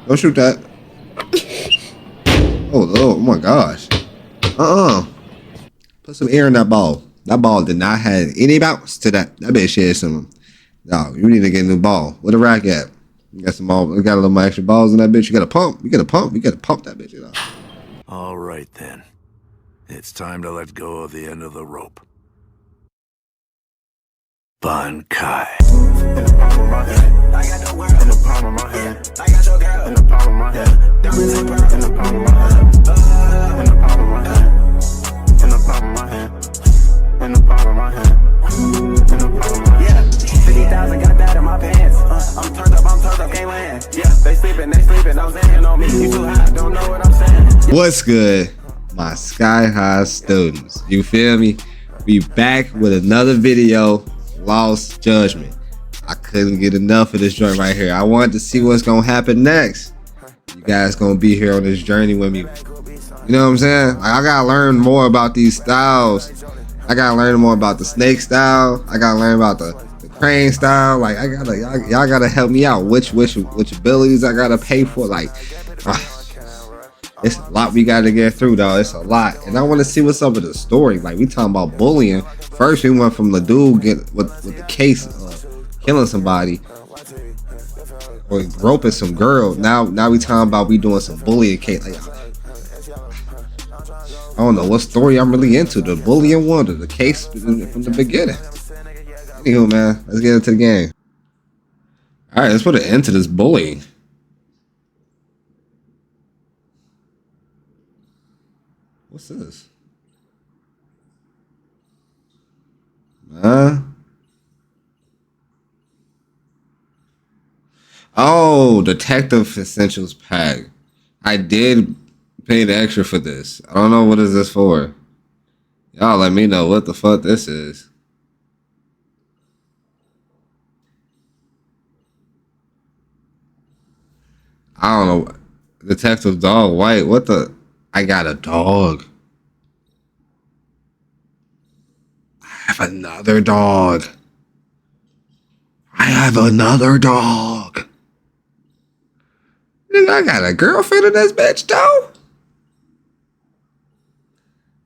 Don't shoot that. Oh my gosh. Put some air in that ball. That ball did not have any bounce to that. That bitch had some. No, you need to get a new ball. Where the rack at? You got some ball. You got a little more extra balls in that bitch. You got to pump. You got to pump. You got to pump that bitch. You know? All right then. It's time to let go of the end of the rope. Bankai. In the palm of my hand. I got the world in the palm of my hand. I got your girl in the palm of my hand. Diamonds and pearls in the palm of my hand. In the palm of my hand. In the palm of my hand. In the palm of my hand. In the palm of my hand. 50,000 got that in my pants. I'm turned up, can't land. Yeah, they sleeping, I'm saying on me. You too high, don't know what I'm saying. What's good, my Sky High students? You feel me? We back with another video. Lost Judgment. I couldn't get enough of this joint right here. I wanted to see what's gonna happen next. You guys gonna be here on this journey with me. You know what I'm saying? Like, I gotta learn more about these styles. I gotta learn more about the snake style. I gotta learn about the crane style. Like y'all gotta help me out. Which abilities I gotta pay for? Like it's a lot we gotta get through, though. It's a lot, and I want to see what's up with the story. Like, we talking about bullying. First, we went from the dude with the case killing somebody or groping some girl. Now we talking about we doing some bullying case. Like, I don't know what story I'm really into. The bullying one or the case from the beginning. Anywho, man, let's get into the game. All right, let's put an end to this bullying. What's this? Oh, Detective Essentials pack. I did pay the extra for this. I don't know what is this for. Y'all let me know what the fuck this is. I don't know. Detective dog white. What the? I got a dog. I have another dog. I have another dog. Nigga, I got a girlfriend in this bitch, though.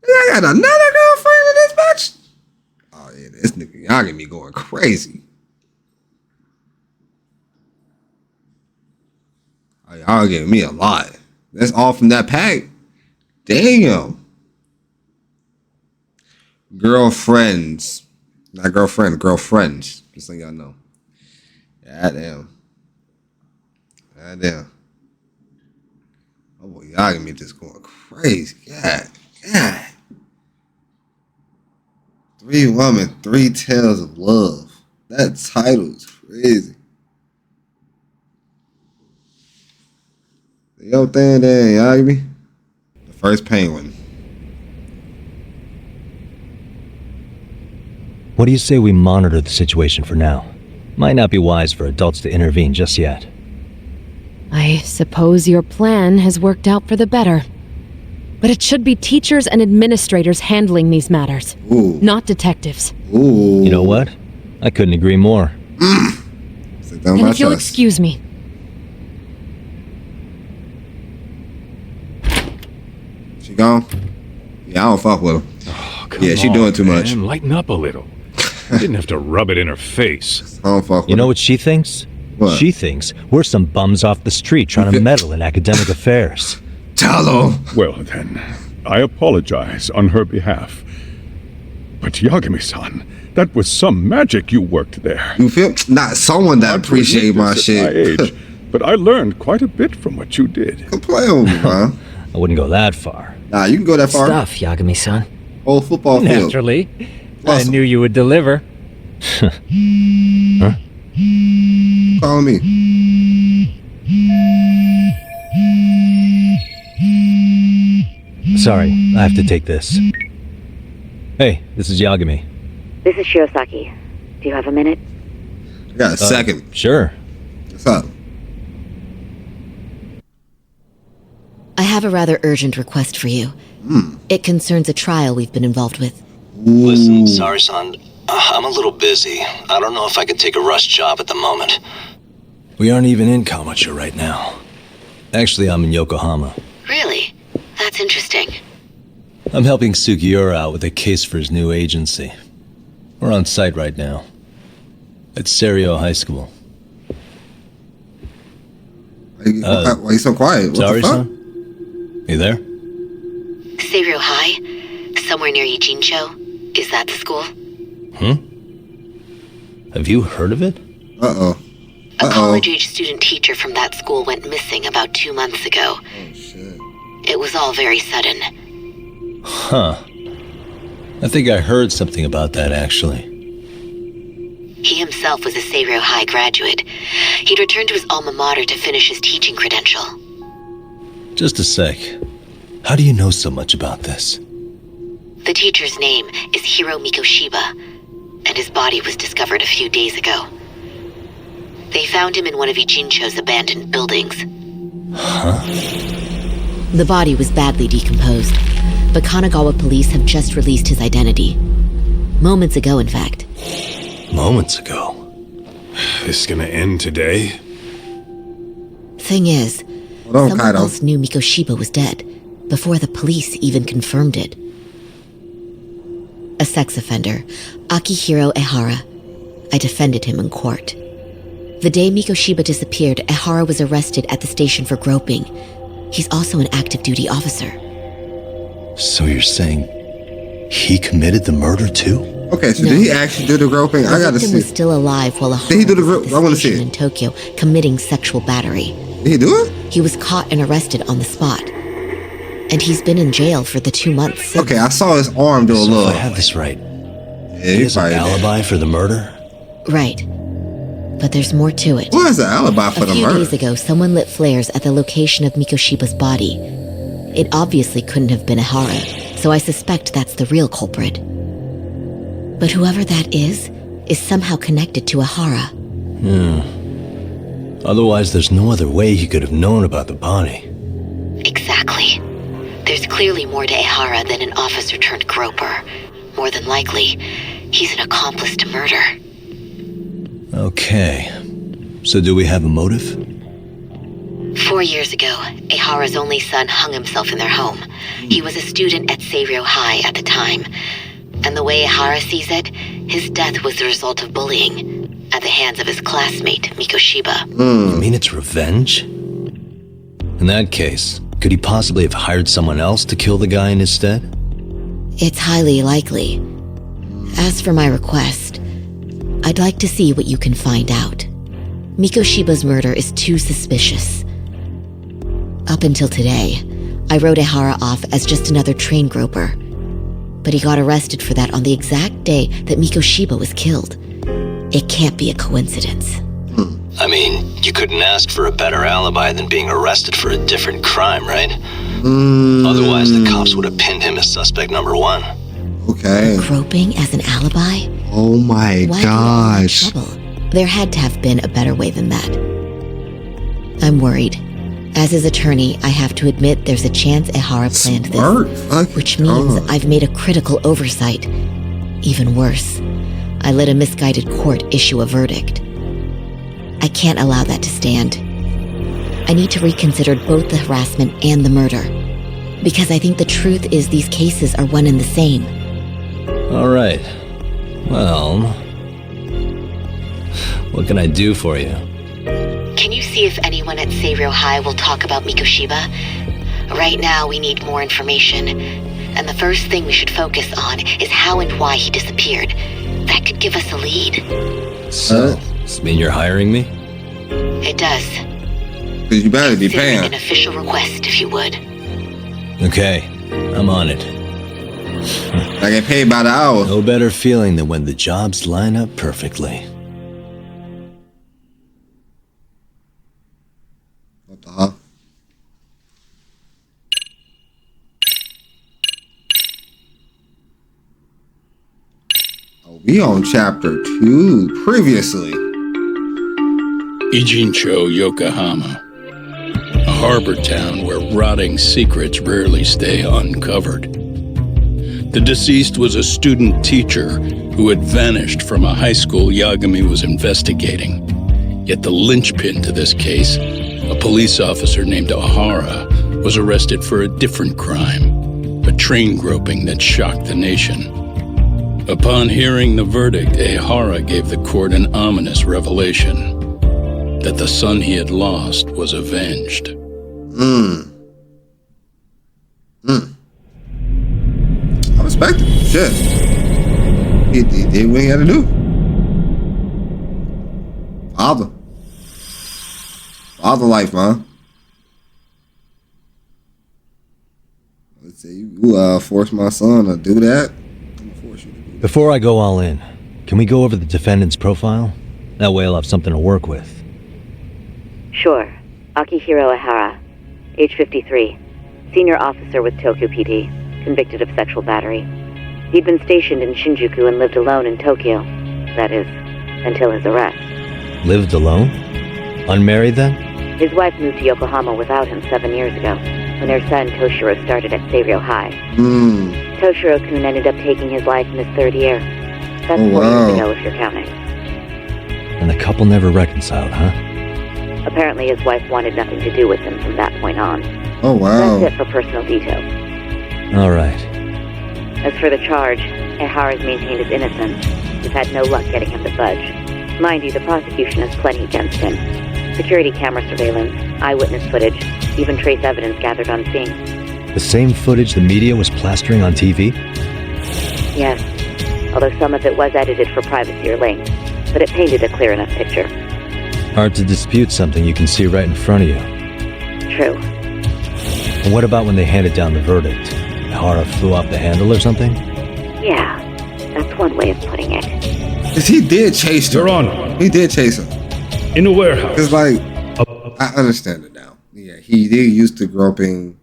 Nigga, I got another girlfriend in this bitch. Oh, yeah, this nigga Yagami going crazy. Oh, y'all giving me a lot. That's all from that pack. Damn. Girlfriends. Not girlfriend, girlfriends. Just so y'all know. Goddamn. Goddamn. Oh boy, y'all got me just going crazy. God. 3 women, 3 tales of love. That title is crazy. Yo, thing there, y'all got me? The first penguin. What do you say we monitor the situation for now? Might not be wise for adults to intervene just yet. I suppose your plan has worked out for the better. But it should be teachers and administrators handling these matters, not detectives. Ooh. You know what? I couldn't agree more. And if you'll excuse me. She gone? Yeah, I don't fuck with her. Oh, yeah, she doing too much. Lighten up a little. You didn't have to rub it in her face. I don't fuck with her. You know what she thinks? What? She thinks we're some bums off the street trying to meddle in academic affairs. Tell her. Well then, I apologize on her behalf. But Yagami-san, that was some magic you worked there. You feel? Not someone that appreciate my shit. My age, but I learned quite a bit from what you did. Come play with me, man. I wouldn't go that far. Nah, you can go that far. Stuff, Yagami-san. Whole football field. Naturally. Awesome. I knew you would deliver. Huh? Call me. Sorry, I have to take this. Hey, this is Yagami. This is Shiosaki. Do you have a minute? I got a second. Sure. What's up? I have a rather urgent request for you. It concerns a trial we've been involved with. Listen, Sari-san, I'm a little busy. I don't know if I could take a rush job at the moment. We aren't even in Kamucha right now. Actually, I'm in Yokohama. Really? That's interesting. I'm helping Sugiura out with a case for his new agency. We're on site right now. At Seiryo High School. Why are you so quiet? What Sorry, the fuck? son? You there? Seiryo High? Somewhere near Yijincho? Is that the school? Have you heard of it? Uh-oh. A college-age student teacher from that school went missing about 2 months ago. Oh, shit. It was all very sudden. Huh. I think I heard something about that, actually. He himself was a Seiryo High graduate. He'd returned to his alma mater to finish his teaching credential. Just a sec. How do you know so much about this? The teacher's name is Hiro Mikoshiba, and his body was discovered a few days ago. They found him in one of Ijincho's abandoned buildings. Huh? The body was badly decomposed, but Kanagawa police have just released his identity. Moments ago, in fact. Moments ago. This gonna end today? Thing is, Hold on, someone Kaido. else knew Mikoshiba was dead, before the police even confirmed it. A sex offender, Akihiro Ehara. I defended him in court. The day Mikoshiba disappeared, Ehara was arrested at the station for groping. He's also an active duty officer. So you're saying he committed the murder too? Okay, so No. did he actually do the groping? I The gotta victim see. was still alive while Did he do the Ehara group? was I at wanna the see station it. in Tokyo committing sexual battery. Did he do it? He was caught and arrested on the spot. And he's been in jail for the 2 months since. Okay, I saw his arm do a So little. if I have this right, Yeah, he he has an probably did. alibi for the murder? Right. But there's more to it. What is the alibi for A the few murder? days ago, someone lit flares at the location of Mikoshiba's body. It obviously couldn't have been Ehara, so I suspect that's the real culprit. But whoever that is somehow connected to Ehara. Otherwise, there's no other way he could have known about the body. Exactly. There's clearly more to Ehara than an officer turned groper. More than likely, he's an accomplice to murder. Okay. So do we have a motive? 4 years ago, Ehara's only son hung himself in their home. He was a student at Seiryo High at the time. And the way Ehara sees it, his death was the result of bullying at the hands of his classmate, Mikoshiba. You mean it's revenge? In that case, could he possibly have hired someone else to kill the guy in his stead? It's highly likely. As for my request, I'd like to see what you can find out. Mikoshiba's murder is too suspicious. Up until today, I wrote Ehara off as just another train groper. But he got arrested for that on the exact day that Mikoshiba was killed. It can't be a coincidence. I mean, you couldn't ask for a better alibi than being arrested for a different crime, right? Otherwise, the cops would have pinned him as suspect number one. Okay. Groping as an alibi? Oh my Why gosh. get in trouble? There had to have been a better way than that. I'm worried. As his attorney, I have to admit there's a chance Ehara planned Smart. this. Fuck. Which means Oh. I've made a critical oversight. Even worse, I let a misguided court issue a verdict. I can't allow that to stand. I need to reconsider both the harassment and the murder. Because I think the truth is these cases are one and the same. All right. Well, what can I do for you? Can you see if anyone at Seiryo High will talk about Mikoshiba? Right now, we need more information. And the first thing we should focus on is how and why he disappeared. That could give us a lead. So, does this mean you're hiring me? It does. Cause you better be Consider it an paying. official request, if you would. Okay, I'm on it. I get paid by the hour. No better feeling than when the jobs line up perfectly. What the hell? Oh, we on chapter 2 previously. Ijincho, Yokohama. A harbor town where rotting secrets rarely stay uncovered. The deceased was a student teacher who had vanished from a high school Yagami was investigating. Yet the linchpin to this case, a police officer named O'Hara was arrested for a different crime, a train groping that shocked the nation. Upon hearing the verdict, O'Hara gave the court an ominous revelation that the son he had lost was avenged. I respect him. Shit. He did what he had to do. Father life, man. Let's say you force my son to do that. I'm gonna force you to do that. Before I go all in, can we go over the defendant's profile? That way I'll have something to work with. Sure. Akihiro Ihara, age 53, senior officer with Tokyo PD, convicted of sexual battery. He'd been stationed in Shinjuku and lived alone in Tokyo. That is, until his arrest. Lived alone? Unmarried then? His wife moved to Yokohama without him 7 years ago, when their son Toshiro started at Seiryo High. Toshiro-kun ended up taking his life in his third year. That's 4 years ago, if you're counting. And the couple never reconciled, huh? Apparently his wife wanted nothing to do with him from that point on. Oh, wow. That's it for personal details. All right. As for the charge, Ihara's maintained his innocence. We've had no luck getting him to budge. Mind you, the prosecution has plenty against him. Security camera surveillance, eyewitness footage, even trace evidence gathered on scene. The same footage the media was plastering on TV? Yes, although some of it was edited for privacy or length, but it painted a clear enough picture. Hard to dispute something you can see right in front of you. True. And what about when they handed down the verdict? Ihara flew off the handle or something? Yeah, that's one way of putting it. Because he did chase him. Your Honor. He did chase him. In a warehouse. Because, like, I understand it now. Yeah, he did use the groping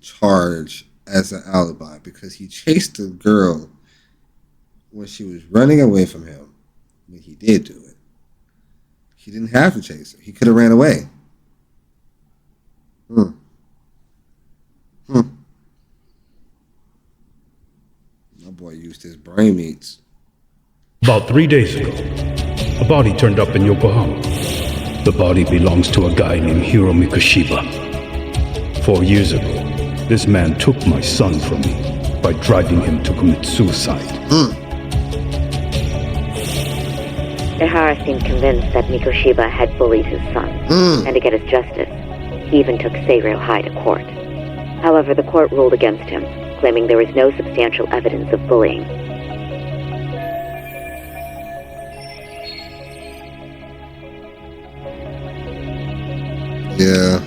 charge as an alibi because he chased the girl when she was running away from him. When he did do it. He didn't have to chase her. He could have ran away. My boy used his brain meats. About 3 days ago, a body turned up in Yokohama. The body belongs to a guy named Hiro Mikoshiba. 4 years ago, this man took my son from me by driving him to commit suicide. Ihara seemed convinced that Mikoshiba had bullied his son, and to get his justice, he even took Seiryo High to court. However, the court ruled against him, claiming there was no substantial evidence of bullying. Yeah.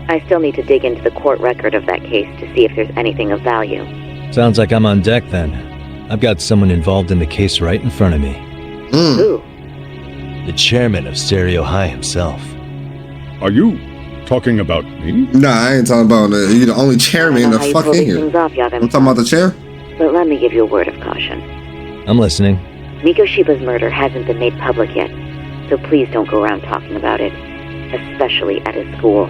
I still need to dig into the court record of that case to see if there's anything of value. Sounds like I'm on deck then. I've got someone involved in the case right in front of me. Who? The chairman of Seiryo High himself. Are you talking about me? Nah, I ain't talking about that. You're the only chairman in the fuck in here. Off, Yagami. I'm talking about the chair? But let me give you a word of caution. I'm listening. Mikoshiba's murder hasn't been made public yet, so please don't go around talking about it, especially at his school.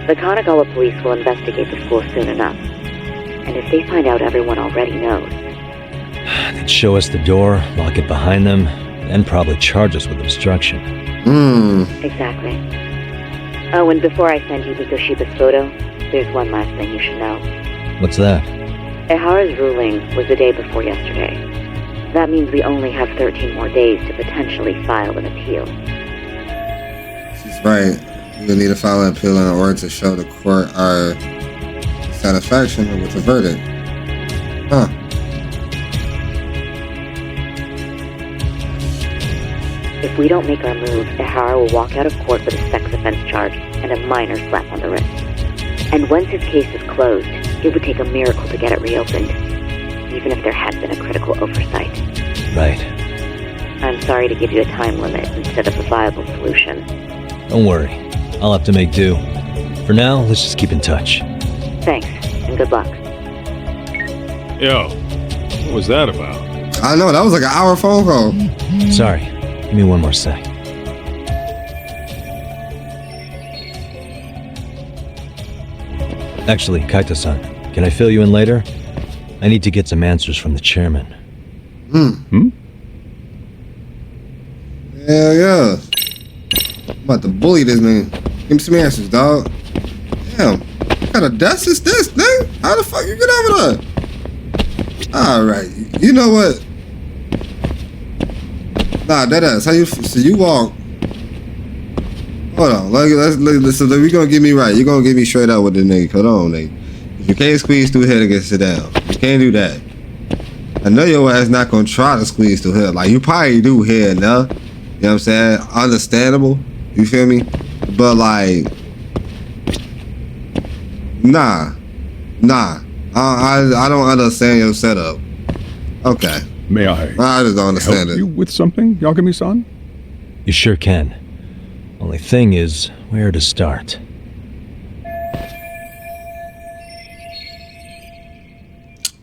The Kanagawa police will investigate the school soon enough, and if they find out everyone already knows... They'd show us the door, lock it behind them, and probably charge us with obstruction. Exactly. Oh, and before I send you Mikoshiba's photo, there's one last thing you should know. What's that? Ihara's ruling was the day before yesterday. That means we only have 13 more days to potentially file an appeal. She's right. We'll need to file an appeal in order to show the court our satisfaction with the verdict. Huh. If we don't make our move, Ihara will walk out of court with a sex offense charge and a minor slap on the wrist. And once his case is closed, it would take a miracle to get it reopened, even if there had been a critical oversight. Right. I'm sorry to give you a time limit instead of a viable solution. Don't worry. I'll have to make do. For now, let's just keep in touch. Thanks, and good luck. Yo, what was that about? I know, that was like an hour phone call. Sorry. Give me one more sec. Actually, Kaito-san, can I fill you in later? I need to get some answers from the chairman. Hell yeah. about to bully this nigga. Give me some answers, dog. Damn. What kind of dust is this, nigga? How the fuck you get over there? Alright. You know what? Nah, that ass. How you, so you walk. Hold on. Let's so we gonna get me right. You're gonna get me straight out with the nigga. Hold on, nigga. If you can't squeeze through here, nigga, sit down. You can't do that. I know your ass not gonna try to squeeze through here. Like, you probably do here enough. You know what I'm saying? Understandable. You feel me? But like, nah. I don't understand your setup. Okay. May I just don't understand help it. you with something, Yagami-san? You sure can. Only thing is, where to start?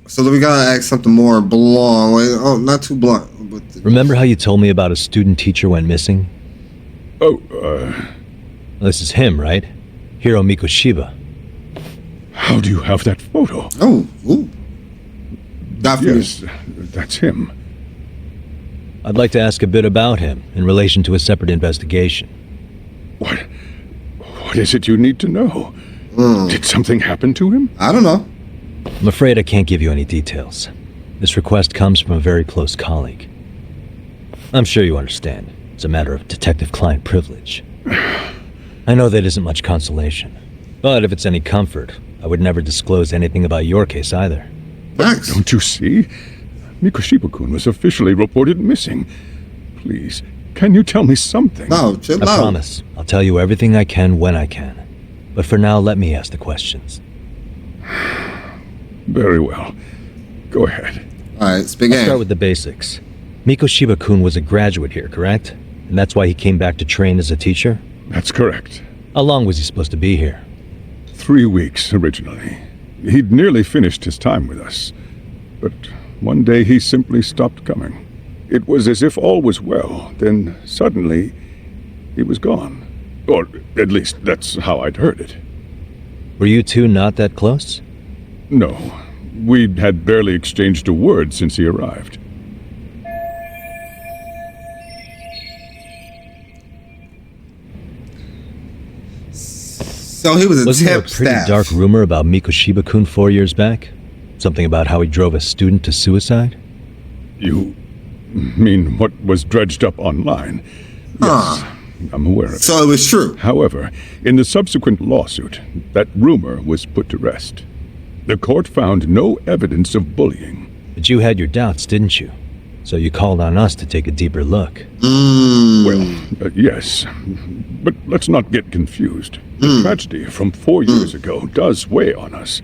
So we gotta ask something more blunt. Oh, not too blunt. But Remember how you told me about a student teacher went missing? Oh, This is him, right? Hiro Mikoshiba. how do you have that photo? Oh, ooh. Yes, that's him. I'd like to ask a bit about him in relation to a separate investigation. What is it you need to know? Did something happen to him? I don't know. I'm afraid I can't give you any details. This request comes from a very close colleague. I'm sure you understand. It's a matter of detective-client privilege. I know that isn't much consolation. But if it's any comfort, I would never disclose anything about your case either. Thanks. Don't you see? Mikoshiba-kun was officially reported missing. Please, can you tell me something? No, chill out. I promise. I'll tell you everything I can when I can. But for now, let me ask the questions. Very well. Go ahead. Alright, speak I'll start with the basics. Mikoshiba-kun was a graduate here, correct? And that's why he came back to train as a teacher? That's correct. How long was he supposed to be here? 3 weeks originally. He'd nearly finished his time with us. But one day he simply stopped coming. It was as if all was well. Then suddenly, he was gone. Or at least that's how I'd heard it. Were you two not that close? No. We had barely exchanged a word since he arrived. So he was a Wasn't there a temp pretty staff. dark rumor about Mikoshiba-kun 4 years back? Something about how he drove a student to suicide? You mean what was dredged up online? Yes, I'm aware of it. So it was true. However, in the subsequent lawsuit, that rumor was put to rest. The court found no evidence of bullying. But you had your doubts, didn't you? So you called on us to take a deeper look. Well, yes. But let's not get confused. The tragedy from 4 years ago does weigh on us.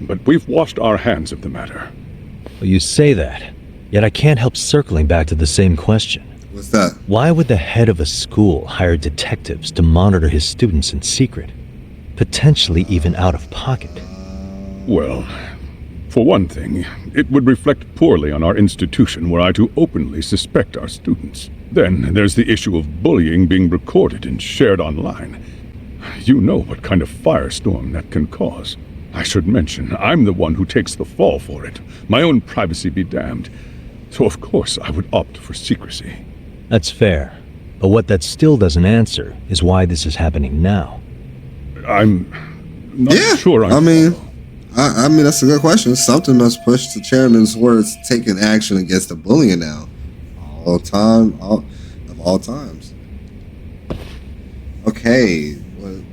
But we've washed our hands of the matter. Well, you say that. Yet I can't help circling back to the same question. What's that? Why would the head of a school hire detectives to monitor his students in secret? Potentially even out of pocket. Well, for one thing, it would reflect poorly on our institution were I to openly suspect our students. Then there's the issue of bullying being recorded and shared online. You know what kind of firestorm that can cause. I should mention, I'm the one who takes the fall for it. My own privacy be damned. So of course I would opt for secrecy. That's fair. But what that still doesn't answer is why this is happening now. I'm not sure I mean, that's a good question. Something must push the chairman's words taking action against the bullying now. Of all times. Okay.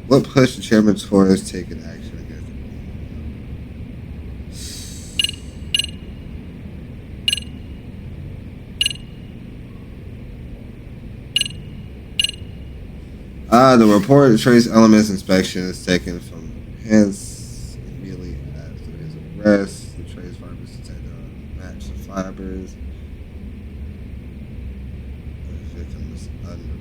What pushed the chairman towards taking action against the bullying? The report trace elements inspection is taken from hence immediately after his arrest. The trace fibers detected on match the fibers. The victim's underwear.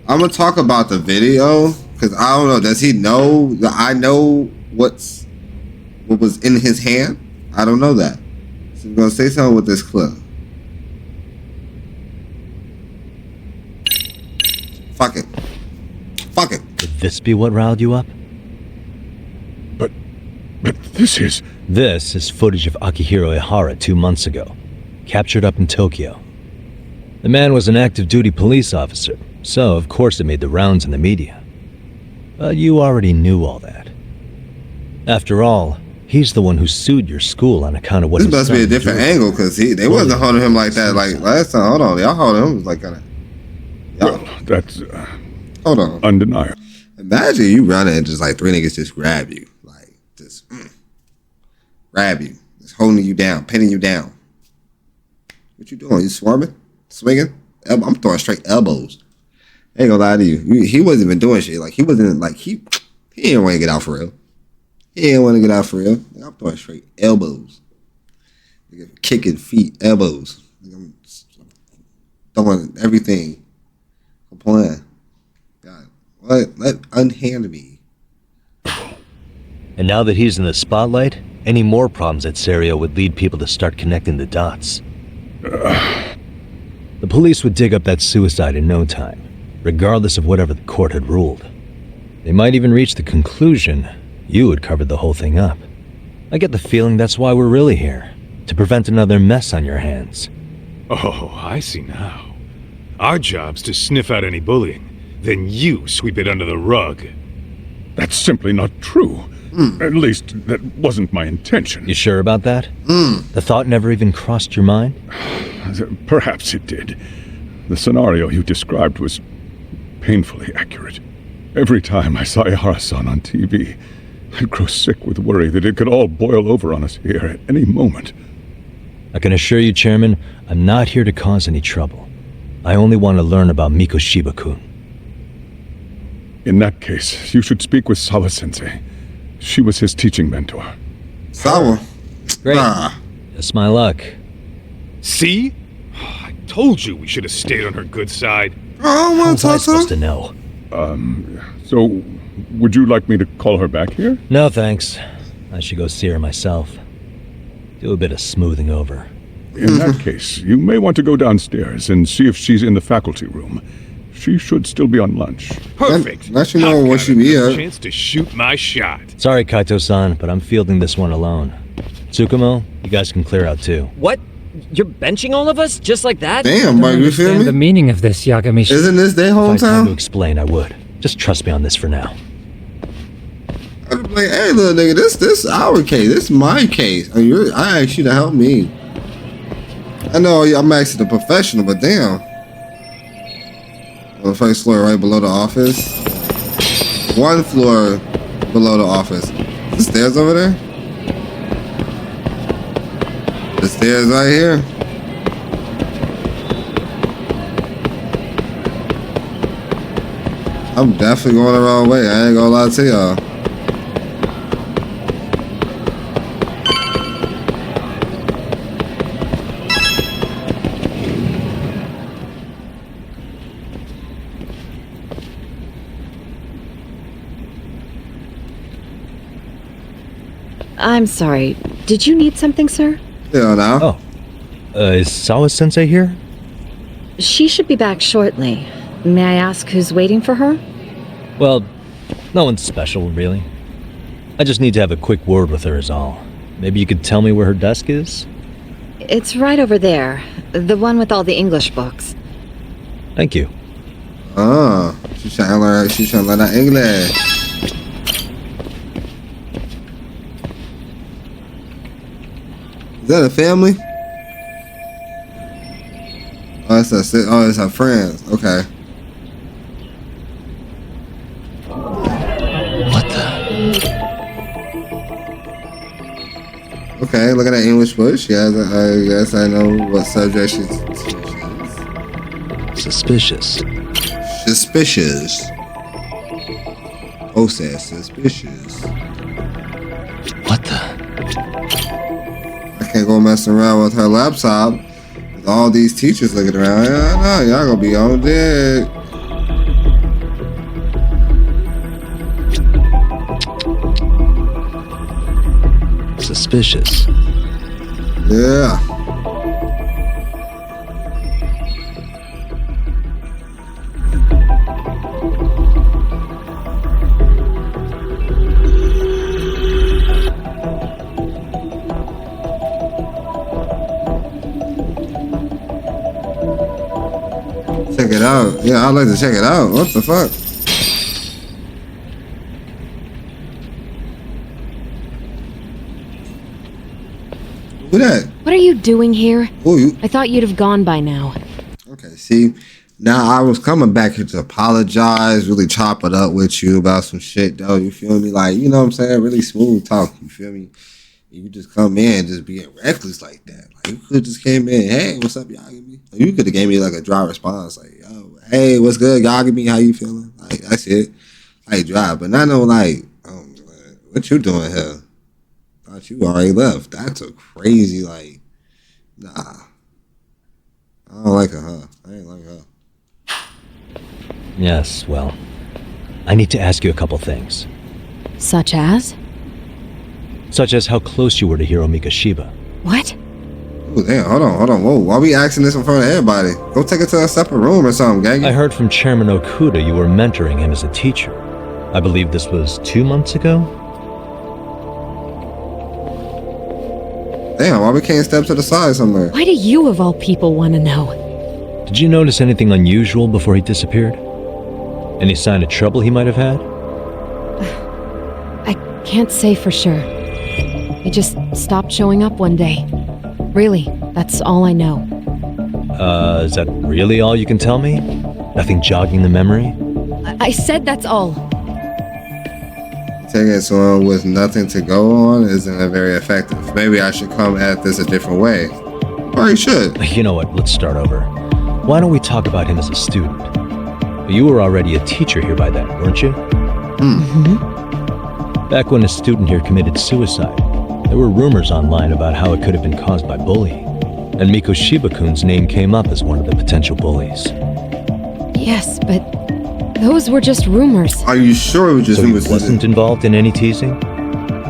I'm gonna talk about the video because I don't know. Does he know that I know what was in his hand? I don't know that. So we're gonna say something with this clip. Fuck it. Fuck it. Could this be what riled you up? But this is... This is footage of Akihiro Ihara 2 months ago, captured up in Tokyo. The man was an active duty police officer, so of course it made the rounds in the media. But you already knew all that. After all, he's the one who sued your school on account of what this must be a different angle, because they wasn't holding him like that like last time. Hold on, y'all holding him like kind of... Well, that's... hold on. Undeniable. Imagine you running and just like 3 niggas just grab you. Like, just grab you. Just holding you down, pinning you down. What you doing? You swarming? Swinging? I'm throwing straight elbows. I ain't gonna lie to you. He wasn't even doing shit. Like, he wasn't like, he didn't want to get out for real. He didn't want to get out for real. I'm throwing straight elbows. Kicking feet, elbows. I'm throwing everything. I'm playing. God, what? Unhand me. And now that he's in the spotlight, any more problems at Seiryo would lead people to start connecting the dots. The police would dig up that suicide in no time, regardless of whatever the court had ruled. They might even reach the conclusion you had covered the whole thing up. I get the feeling that's why we're really here, to prevent another mess on your hands. Oh, I see now. Our job's to sniff out any bullying, then you sweep it under the rug. That's simply not true. At least, that wasn't my intention. You sure about that? The thought never even crossed your mind? Perhaps it did. The scenario you described was painfully accurate. Every time I saw Ihara-san on TV, I'd grow sick with worry that it could all boil over on us here at any moment. I can assure you, Chairman, I'm not here to cause any trouble. I only want to learn about Mikoshiba-kun. In that case, you should speak with Sawa-sensei. She was his teaching mentor. Sawa? Great. Just my luck. See? I told you we should have stayed on her good side. Oh, how was I supposed to know? So, would you like me to call her back here? No, thanks. I should go see her myself. Do a bit of smoothing over. In that case, you may want to go downstairs and see if she's in the faculty room. She should still be on lunch. Perfect. Let you know what she be at. Chance to shoot my shot. Sorry, Kaito-san, but I'm fielding this one alone. Tsukumo, you guys can clear out too. What? You're benching all of us just like that? Damn, Mike, you feel me? The meaning of this, Yagami. Isn't this their If I had time to hometown? explain, I would. Just trust me on this for now. I'd be like, hey, little nigga, this our case. This my case. I asked you to help me. I know I'm actually the professional, but damn. On the first floor, right below the office. 1 floor below the office. The stairs over there? The stairs right here? I'm definitely going the wrong way. I ain't gonna lie to y'all. I'm sorry. Did you need something, sir? Yeah, now. Oh. Is Sawa-sensei here? She should be back shortly. May I ask who's waiting for her? Well, no one's special, really. I just need to have a quick word with her is all. Maybe you could tell me where her desk is? It's right over there. The one with all the English books. Thank you. Oh, she's trying to learn that English. Is that a family? Oh, it's her friends. Okay. What the? Okay, look at that English book. She has. I guess I know what subject she's. Suspicious. Suspicious. Oh, says suspicious. What the? I can't go messing around with her laptop. With all these teachers looking around. I know y'all gonna be on deck. Suspicious. Yeah. Check it out. Yeah, I'd like to check it out. What the fuck? Who that? What are you doing here? Who you? I thought you'd have gone by now. Okay, see, now I was coming back here to apologize, really chop it up with you about some shit, though. You feel me? Like, you know what I'm saying? Really smooth talk. You feel me? You just come in just being reckless like that. Like, you could just came in, hey, what's up, Yagami? You could have gave me like a dry response, like, yo, hey, what's good, Yagami? How you feeling? Like, that's it. Like, dry. But not no like, oh, man, what you doing here? Thought you already left. That's a crazy, like, nah. I don't like her, huh? I ain't like her. Yes, well, I need to ask you a couple things. Such as? Such as how close you were to Hiro Mikoshiba. What? Ooh, damn, hold on. Whoa, why we asking this in front of everybody? Go take it to a separate room or something, gang. I heard from Chairman Okuda you were mentoring him as a teacher. I believe this was 2 months ago? Damn, why we can't step to the side somewhere? Why do you, of all people, want to know? Did you notice anything unusual before he disappeared? Any sign of trouble he might have had? I can't say for sure. He just stopped showing up one day. Really, that's all I know. Is that really all you can tell me? Nothing jogging the memory? I said that's all. Taking someone with nothing to go on isn't very effective. Maybe I should come at this a different way. Or you should. You know what, let's start over. Why don't we talk about him as a student? You were already a teacher here by then, weren't you? Mm-hmm. Back when a student here committed suicide, there were rumors online about how it could have been caused by bullying. And Mikoshiba-kun's name came up as one of the potential bullies. Yes, but those were just rumors. Are you sure it was just rumors? So he wasn't involved in any teasing?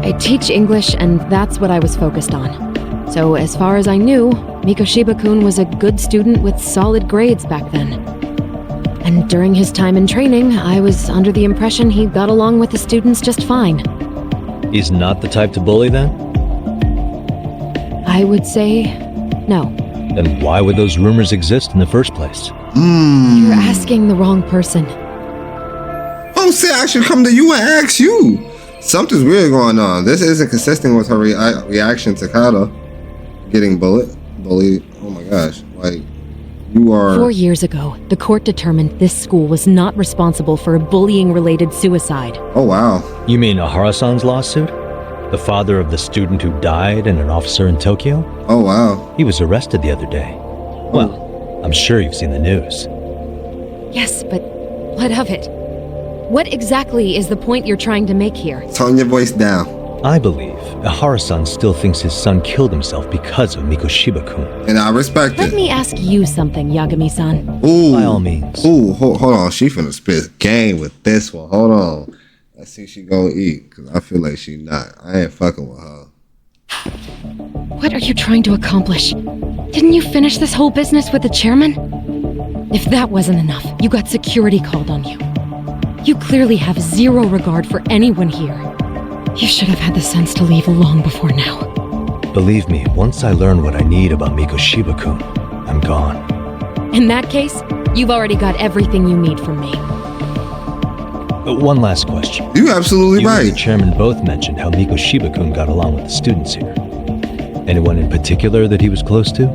I teach English, and that's what I was focused on. So as far as I knew, Mikoshiba-kun was a good student with solid grades back then. And during his time in training, I was under the impression he got along with the students just fine. He's not the type to bully then? I would say no. Then why would those rumors exist in the first place? You're asking the wrong person. Who said I should come to you and ask you? Something's weird going on. This isn't consistent with her reaction to Kata getting bullied. Oh my gosh. Like, you are... 4 years ago, the court determined this school was not responsible for a bullying-related suicide. Oh, wow. You mean Ahara-san's lawsuit? The father of the student who died and an officer in Tokyo? Oh, wow. He was arrested the other day. Well, I'm sure you've seen the news. Yes, but what of it? What exactly is the point you're trying to make here? Tone your voice down. I believe Ahara-san still thinks his son killed himself because of Mikoshiba-kun. And I respect Let it. me ask you something, Yagami-san. Ooh. By all means. Ooh, hold on. She finna spit game with this one. Hold on. Let's see if she gonna eat, because I feel like she not. I ain't fucking with her. What are you trying to accomplish? Didn't you finish this whole business with the chairman? If that wasn't enough, you got security called on you. You clearly have zero regard for anyone here. You should have had the sense to leave long before now. Believe me, once I learn what I need about Mikoshiba-kun, I'm gone. In that case, you've already got everything you need from me. One last question. You absolutely You right. and the chairman both mentioned how Mikoshiba-kun got along with the students here. Anyone in particular that he was close to?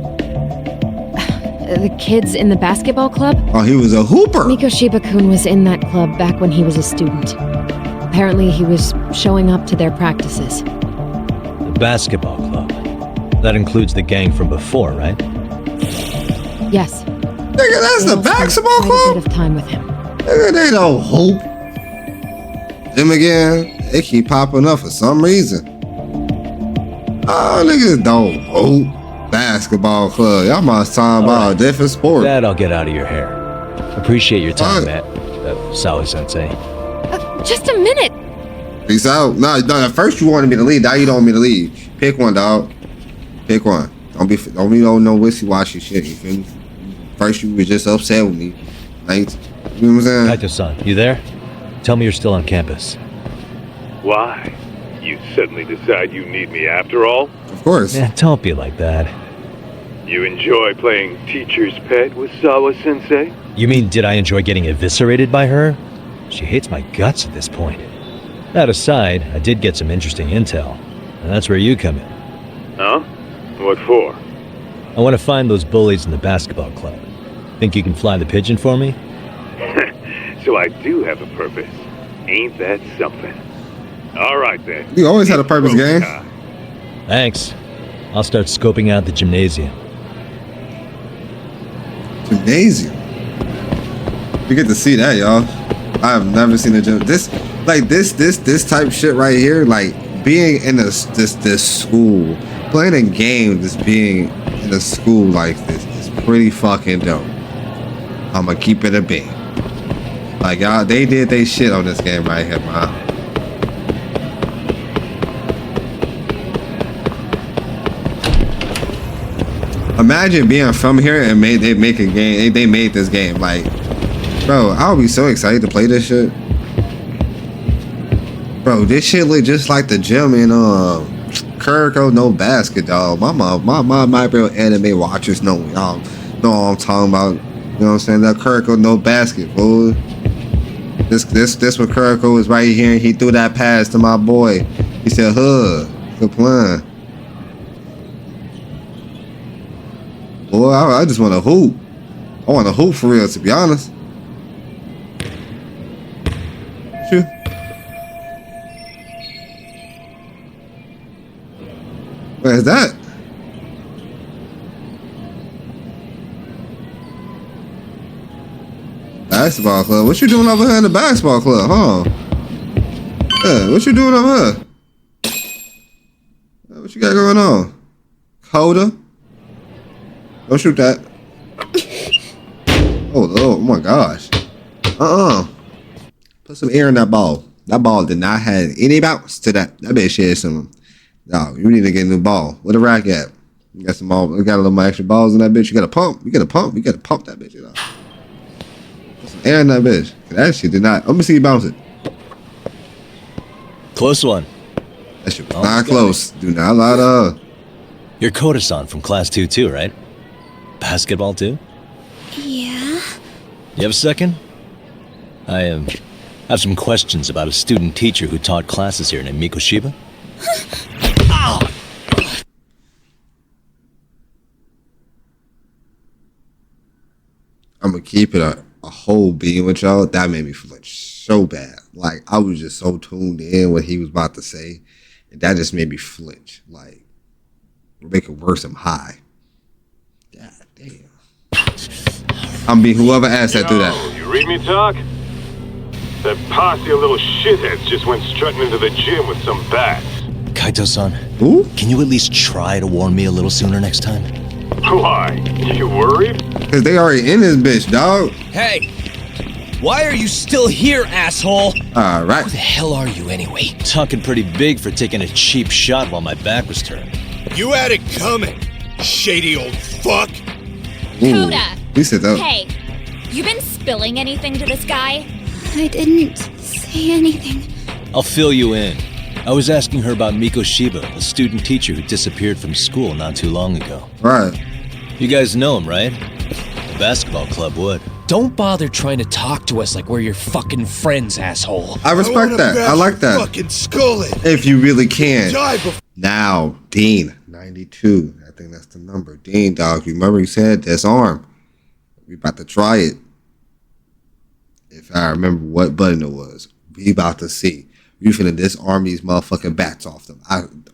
The kids in the basketball club? Oh, he was a hooper. Mikoshiba-kun was in that club back when he was a student. Apparently, he was showing up to their practices. The basketball club. That includes the gang from before, right? Yes. Nigga, that's the They all spent basketball quite a club? bit of time with him. Nigga, they don't hoop. Them again, they keep popping up for some reason. Oh, niggas don't hoop. Basketball club. Y'all must talk about a different sport. That I'll get out of your hair. Appreciate your time, Matt. Sawa-sensei. Just a minute. Peace out. No, at first you wanted me to leave. Now you don't want me to leave. Pick one, dog. Pick one. Don't be no wishy-washy shit. You feel me? First you were just upset with me. Like, you know what I'm saying? Kaito-san, you there? Tell me you're still on campus. Why? You suddenly decide you need me after all? Of course. Yeah, don't be like that. You enjoy playing teacher's pet with Sawa-sensei? You mean, did I enjoy getting eviscerated by her? She hates my guts at this point. That aside, I did get some interesting intel, and that's where you come in. Huh? What for? I want to find those bullies in the basketball club. Think you can fly the pigeon for me? So I do have a purpose. Ain't that something? All right, then. You always had a purpose, gang. Thanks. I'll start scoping out the gymnasium. Gymnasium? You get to see that, y'all. I have never seen a gym. This type shit right here, like being in this school, playing a game, just being in a school like this is pretty fucking dope. I'ma keep it a beat. Like y'all, they did they shit on this game right here, man. Imagine being from here and they make a game. They made this game. Like, bro, I would be so excited to play this shit. Bro, this shit look just like the gym in Kuroko no Basket, dog. My real anime watchers know y'all know what I'm talking about. You know what I'm saying? That Kuroko no Basket, boy. This what Kuroko was right here, and he threw that pass to my boy. He said, "Huh, good plan." Boy, I just want to hoop. I want to hoop for real, to be honest. Shoot. Where's that? Basketball club. What you doing over here in the basketball club, huh? Yeah, what you doing over here? What you got going on? Coda? Don't shoot that. Oh my gosh. Put some air in that ball. That ball did not have any bounce to that. That bitch shit some. No, you need to get a new ball. Where the rack at? You got some ball. We got a little more extra balls in that bitch. You got to pump. You got to pump. You got to pump that bitch. You know. Put some air in that bitch. That shit did not. Let me see you bounce it. Close one. That shit was not close. Do not lie to her. You're Koda-san from class 2 too, right? Basketball too? Yeah? You have a second? I have some questions about a student teacher who taught classes here named Mikoshiba. I'm gonna keep it a whole being with y'all. That made me flinch so bad. Like, I was just so tuned in what he was about to say, and that just made me flinch. Like, make it worse, I'm high. God damn. I'm being whoever asked that through that. You read me talk? That posse of little shitheads just went strutting into the gym with some bats. Kaito-san, Ooh? Can you at least try to warn me a little sooner next time? Why? You worried? Because they already in this bitch, dog. Hey! Why are you still here, asshole? All right. Who the hell are you anyway? Talking pretty big for taking a cheap shot while my back was turned. You had it coming, shady old fuck. Coda! He said that. Hey, you been spilling anything to this guy? I didn't say anything. I'll fill you in. I was asking her about Mikoshiba, a student teacher who disappeared from school not too long ago. Right. You guys know him, right? The basketball club would. Don't bother trying to talk to us like we're your fucking friends, asshole. I respect that. I like that. Fucking skull it. If you really can. Now, Dean, 92. I think that's the number. Dean, dog. Remember you said disarm. We about to try it. If I remember what button it was. We about to see. You finna disarm these motherfucking bats off them.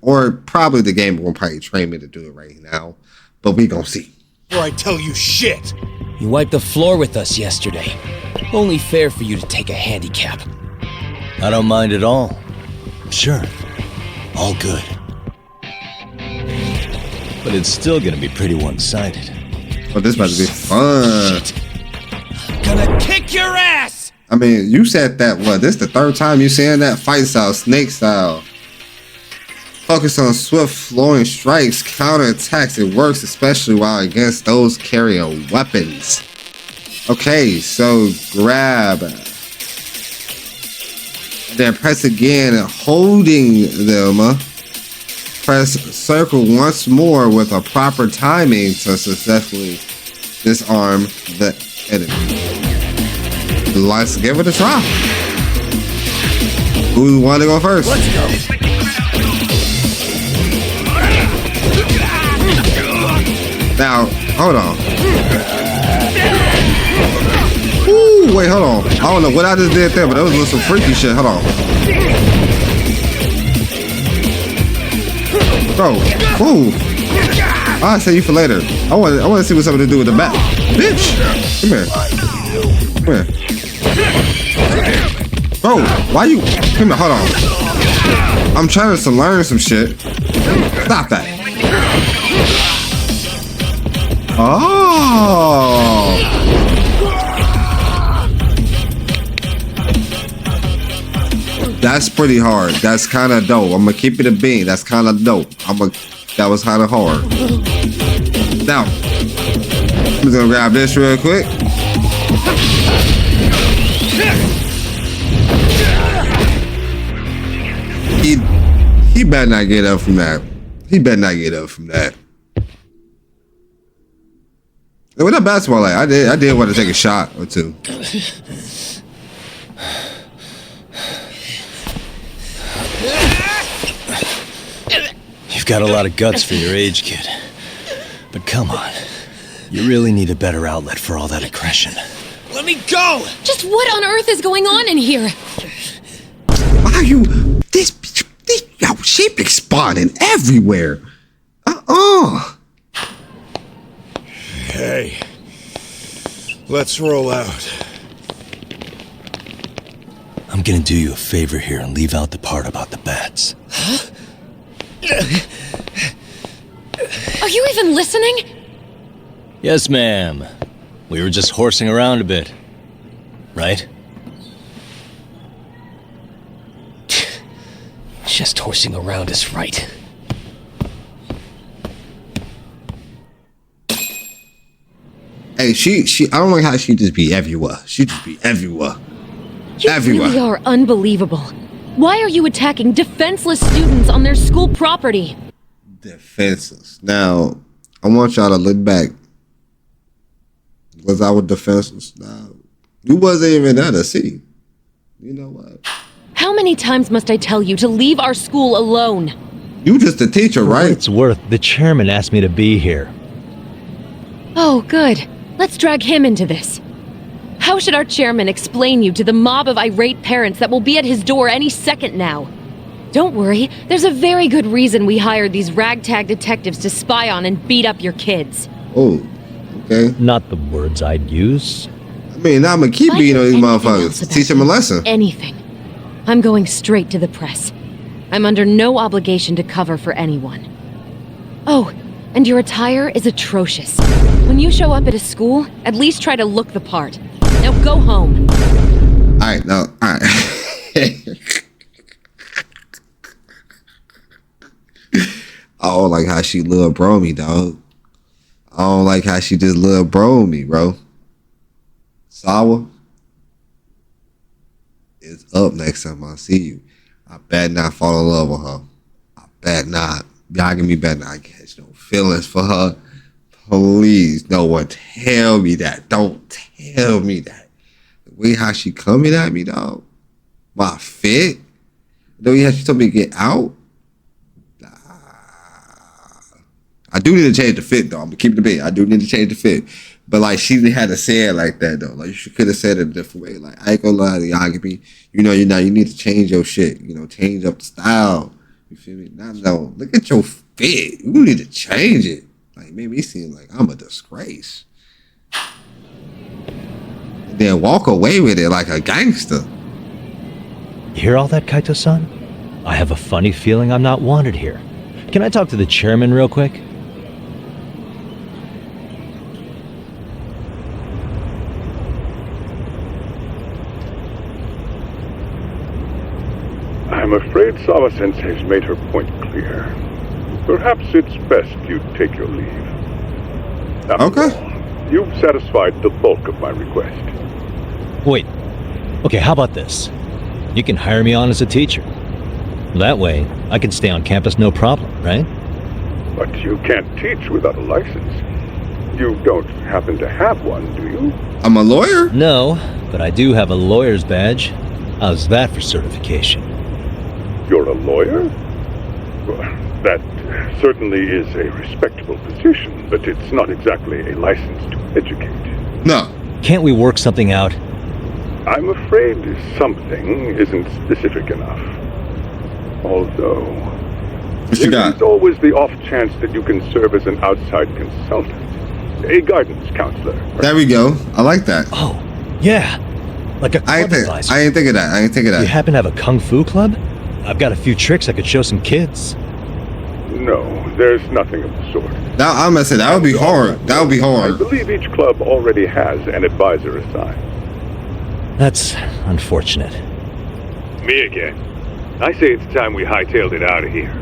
Or probably the game will probably train me to do it right now. But we gonna see. Before I tell you shit. You wiped the floor with us yesterday. Only fair for you to take a handicap. I don't mind at all. Sure. All good. But it's still gonna be pretty one-sided. Oh, this about to be fun. I'm gonna kick your ass! I mean, you said that, what? This the third time you saying that? Fight style, snake style. Focus on swift flowing strikes, counterattacks. It works especially while against those carrying weapons. Okay, so grab. Then press again, holding them. Press circle once more with a proper timing to successfully disarm the enemy. Let's give it a try. Who want to go first? Let's go. Now, hold on. Ooh, wait, hold on. I don't know what I just did there, but that was some freaky shit. Hold on. Bro, ooh. I'll say you for later. I want to see what's up to do with the back. Bitch, come here. Come here. Bro, why you? Come here, hold on. I'm trying to learn some shit. Stop that. Oh. That's pretty hard. That's kind of dope. I'm gonna keep it a bean. That's kind of dope. That was kind of hard. Now, I'm just gonna grab this real quick. He better not get up from that. He better not get up from that. With that basketball, like I did want to take a shot or two. You've got a lot of guts for your age, kid. But come on, you really need a better outlet for all that aggression. Let me go! Just what on earth is going on in here? Why are you this yo, she be spawning everywhere. Hey, let's roll out. I'm gonna do you a favor here and leave out the part about the bats. Huh? Are you even listening? Yes, ma'am. We were just horsing around a bit. Right? Just horsing around is right. Hey, she I don't like how she just be everywhere. She just be everywhere. You everywhere. really are unbelievable. Why are you attacking defenseless students on their school property? Defenseless. Now, I want y'all to look back. Was I with defenseless? No. You wasn't even at a city. You know what? How many times must I tell you to leave our school alone? You just a teacher, right? For what it's worth, the chairman asked me to be here. Oh, good. Let's drag him into this. How should our chairman explain you to the mob of irate parents that will be at his door any second now? Don't worry, there's a very good reason we hired these ragtag detectives to spy on and beat up your kids. Oh, okay. Not the words I'd use. I mean, I'm gonna keep beating on these motherfuckers. Teach them a lesson. Anything. I'm going straight to the press. I'm under no obligation to cover for anyone. Oh, and your attire is atrocious. When you show up at a school, at least try to look the part. Now go home. Alright, no, alright. I don't like how she little bro me, dog. I don't like how she just little bro me, bro. Sawa is up next time I see you. I bet not fall in love with her. I bet not. Yagami better not catch no feelings for her. Please, no one tell me that. Don't tell me that. The way how she coming at me, dog. My fit. The way how she told me to get out. I do need to change the fit, though. I'm gonna keep it a bit. I do need to change the fit. But like she had to say it like that though. Like she could have said it a different way. Like I ain't gonna lie to Yagami. You need to change your shit. You know, change up the style. You feel me? No. Look at your fit. You need to change it. Like made me seem like I'm a disgrace. And then walk away with it like a gangster. You hear all that, Kaito-san? I have a funny feeling I'm not wanted here. Can I talk to the chairman real quick? I'm afraid Sawa-sensei's made her point clear. Perhaps it's best you take your leave. After all, you've satisfied the bulk of my request. Wait. Okay, how about this? You can hire me on as a teacher. That way, I can stay on campus no problem, right? But you can't teach without a license. You don't happen to have one, do you? I'm a lawyer? No, but I do have a lawyer's badge. How's that for certification? You're a lawyer? Well, that certainly is a respectable position, but it's not exactly a license to educate. No. Can't we work something out? I'm afraid something isn't specific enough. Although, there's always the off chance that you can serve as an outside consultant, a guidance counselor. There we go. I like that. Oh, yeah. Like a club advisor. I ain't think of that. You happen to have a kung fu club? I've got a few tricks I could show some kids. No, there's nothing of the sort. Now I'm gonna say that would be hard. That would be hard. I believe each club already has an advisor assigned. That's unfortunate. Me again. I say it's time we hightailed it out of here.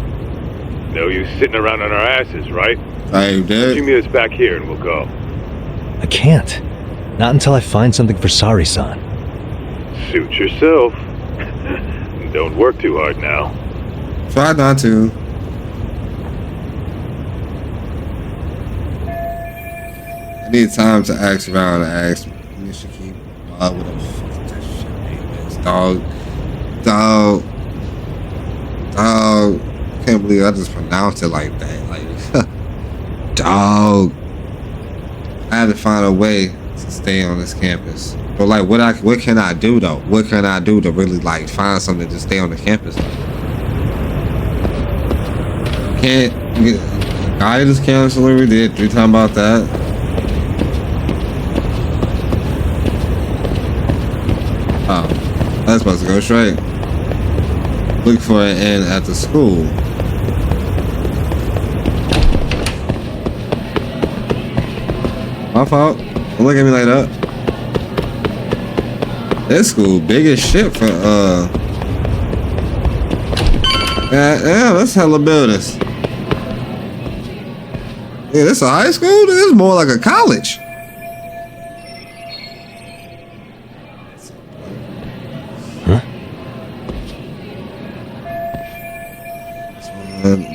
No use sitting around on our asses, right? I did. You meet us back here and we'll go. I can't. Not until I find something for Sari-san. Suit yourself. Don't work too hard now. Try not to. I need time to ask around and ask Nishiki what the fuck that shit name is. Dog. Can't believe I just pronounced it like that. Like, dog. I had to find a way to stay on this campus. But like, what can I do though? What can I do to really like find something to stay on the campus? Can't get guidance counselor. We did 3 times about that. Oh, that's supposed to go straight. Look for an inn at the school. My fault. Don't look at me like that. This school big as shit for yeah, that's hella buildings. Yeah, this a high school? This is more like a college.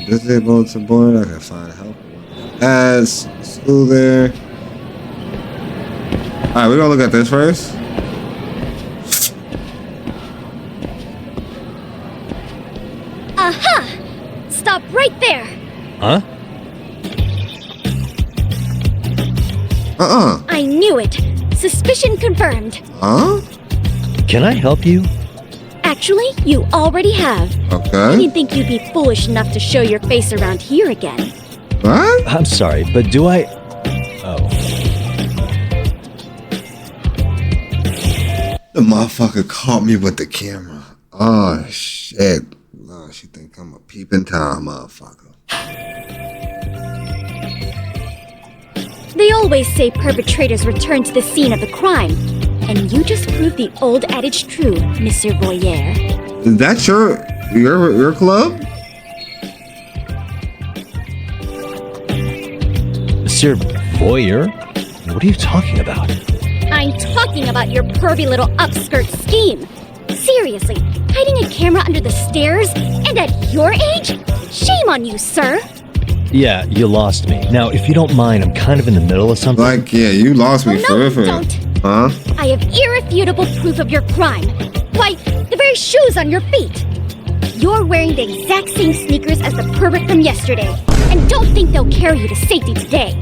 Disabled to board. I can find help. As school there. Alright, we're gonna look at this first. Aha! Stop right there! Huh? I knew it! Suspicion confirmed. Huh? Can I help you? Actually, you already have. Okay. I didn't think you'd be foolish enough to show your face around here again. What? I'm sorry, but do I... Oh. The motherfucker caught me with the camera. Oh, shit. Oh, she think I'm a peeping Tom motherfucker. They always say perpetrators return to the scene of the crime. And you just proved the old adage true, Monsieur Voyeur. Is that your club? Monsieur Voyeur? What are you talking about? I'm talking about your pervy little upskirt scheme. Seriously, hiding a camera under the stairs? And at your age? Shame on you, sir. Yeah, you lost me. Now, if you don't mind, I'm kind of in the middle of something. Like, yeah, you lost me for real. Don't. Huh? I have irrefutable proof of your crime. Why, the very shoes on your feet. You're wearing the exact same sneakers as the pervert from yesterday. And don't think they'll carry you to safety today.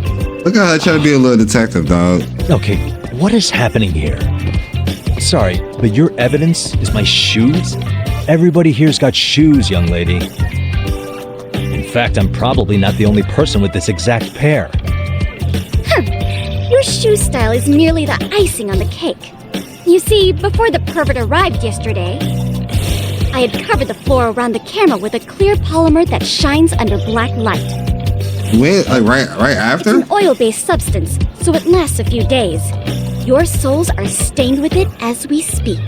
Look at her trying to be a little detective, dog. Okay, what is happening here? Sorry, but your evidence is my shoes? Everybody here's got shoes, young lady. In fact, I'm probably not the only person with this exact pair. Your shoe style is merely the icing on the cake. You see, before the pervert arrived yesterday, I had covered the floor around the camera with a clear polymer that shines under black light. Wait, like right after? It's an oil-based substance, so it lasts a few days. Your soles are stained with it as we speak.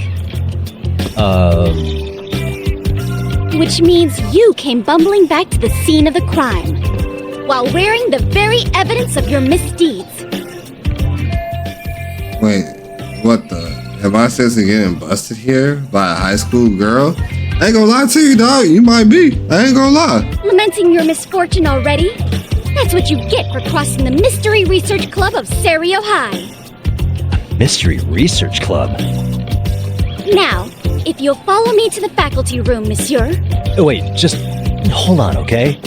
Which means you came bumbling back to the scene of the crime, while wearing the very evidence of your misdeeds. Wait, what the? Am I seriously getting busted here by a high school girl? I ain't gonna lie to you, dog. You might be. I ain't gonna lie. Lamenting your misfortune already? That's what you get for crossing the Mystery Research Club of Seiryo High. Mystery Research Club? Now, if you'll follow me to the faculty room, monsieur. Oh, wait, just hold on, okay?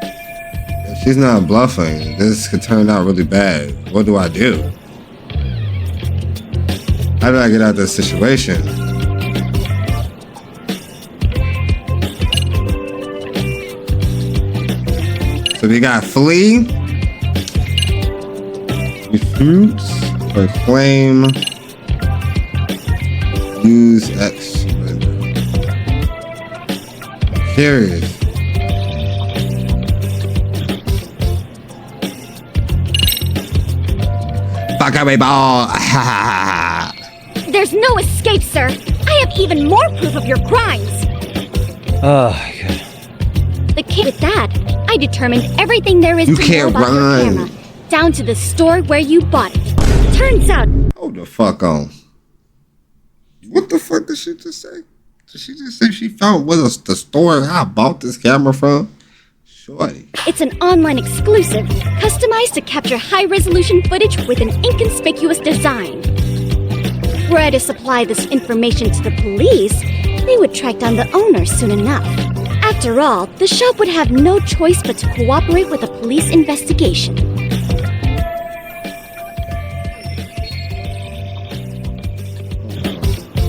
If she's not bluffing, this could turn out really bad. What do I do? How do I get out of this situation? So we got flee, refute, proclaim, use X. Curious. Fuck away ball. There's no escape, sir. I have even more proof of your crimes. Oh, God. The kid with that, I determined everything there is You to know can't about your run. camera, down to the store where you bought it. Turns out, Hold the fuck on. What the fuck did she just say? Did she just say she found what was the store I bought this camera from? Shorty. it's an online exclusive, customized to capture high-resolution footage with an inconspicuous design. Were I to supply this information to the police, they would track down the owner soon enough. After all, the shop would have no choice but to cooperate with a police investigation.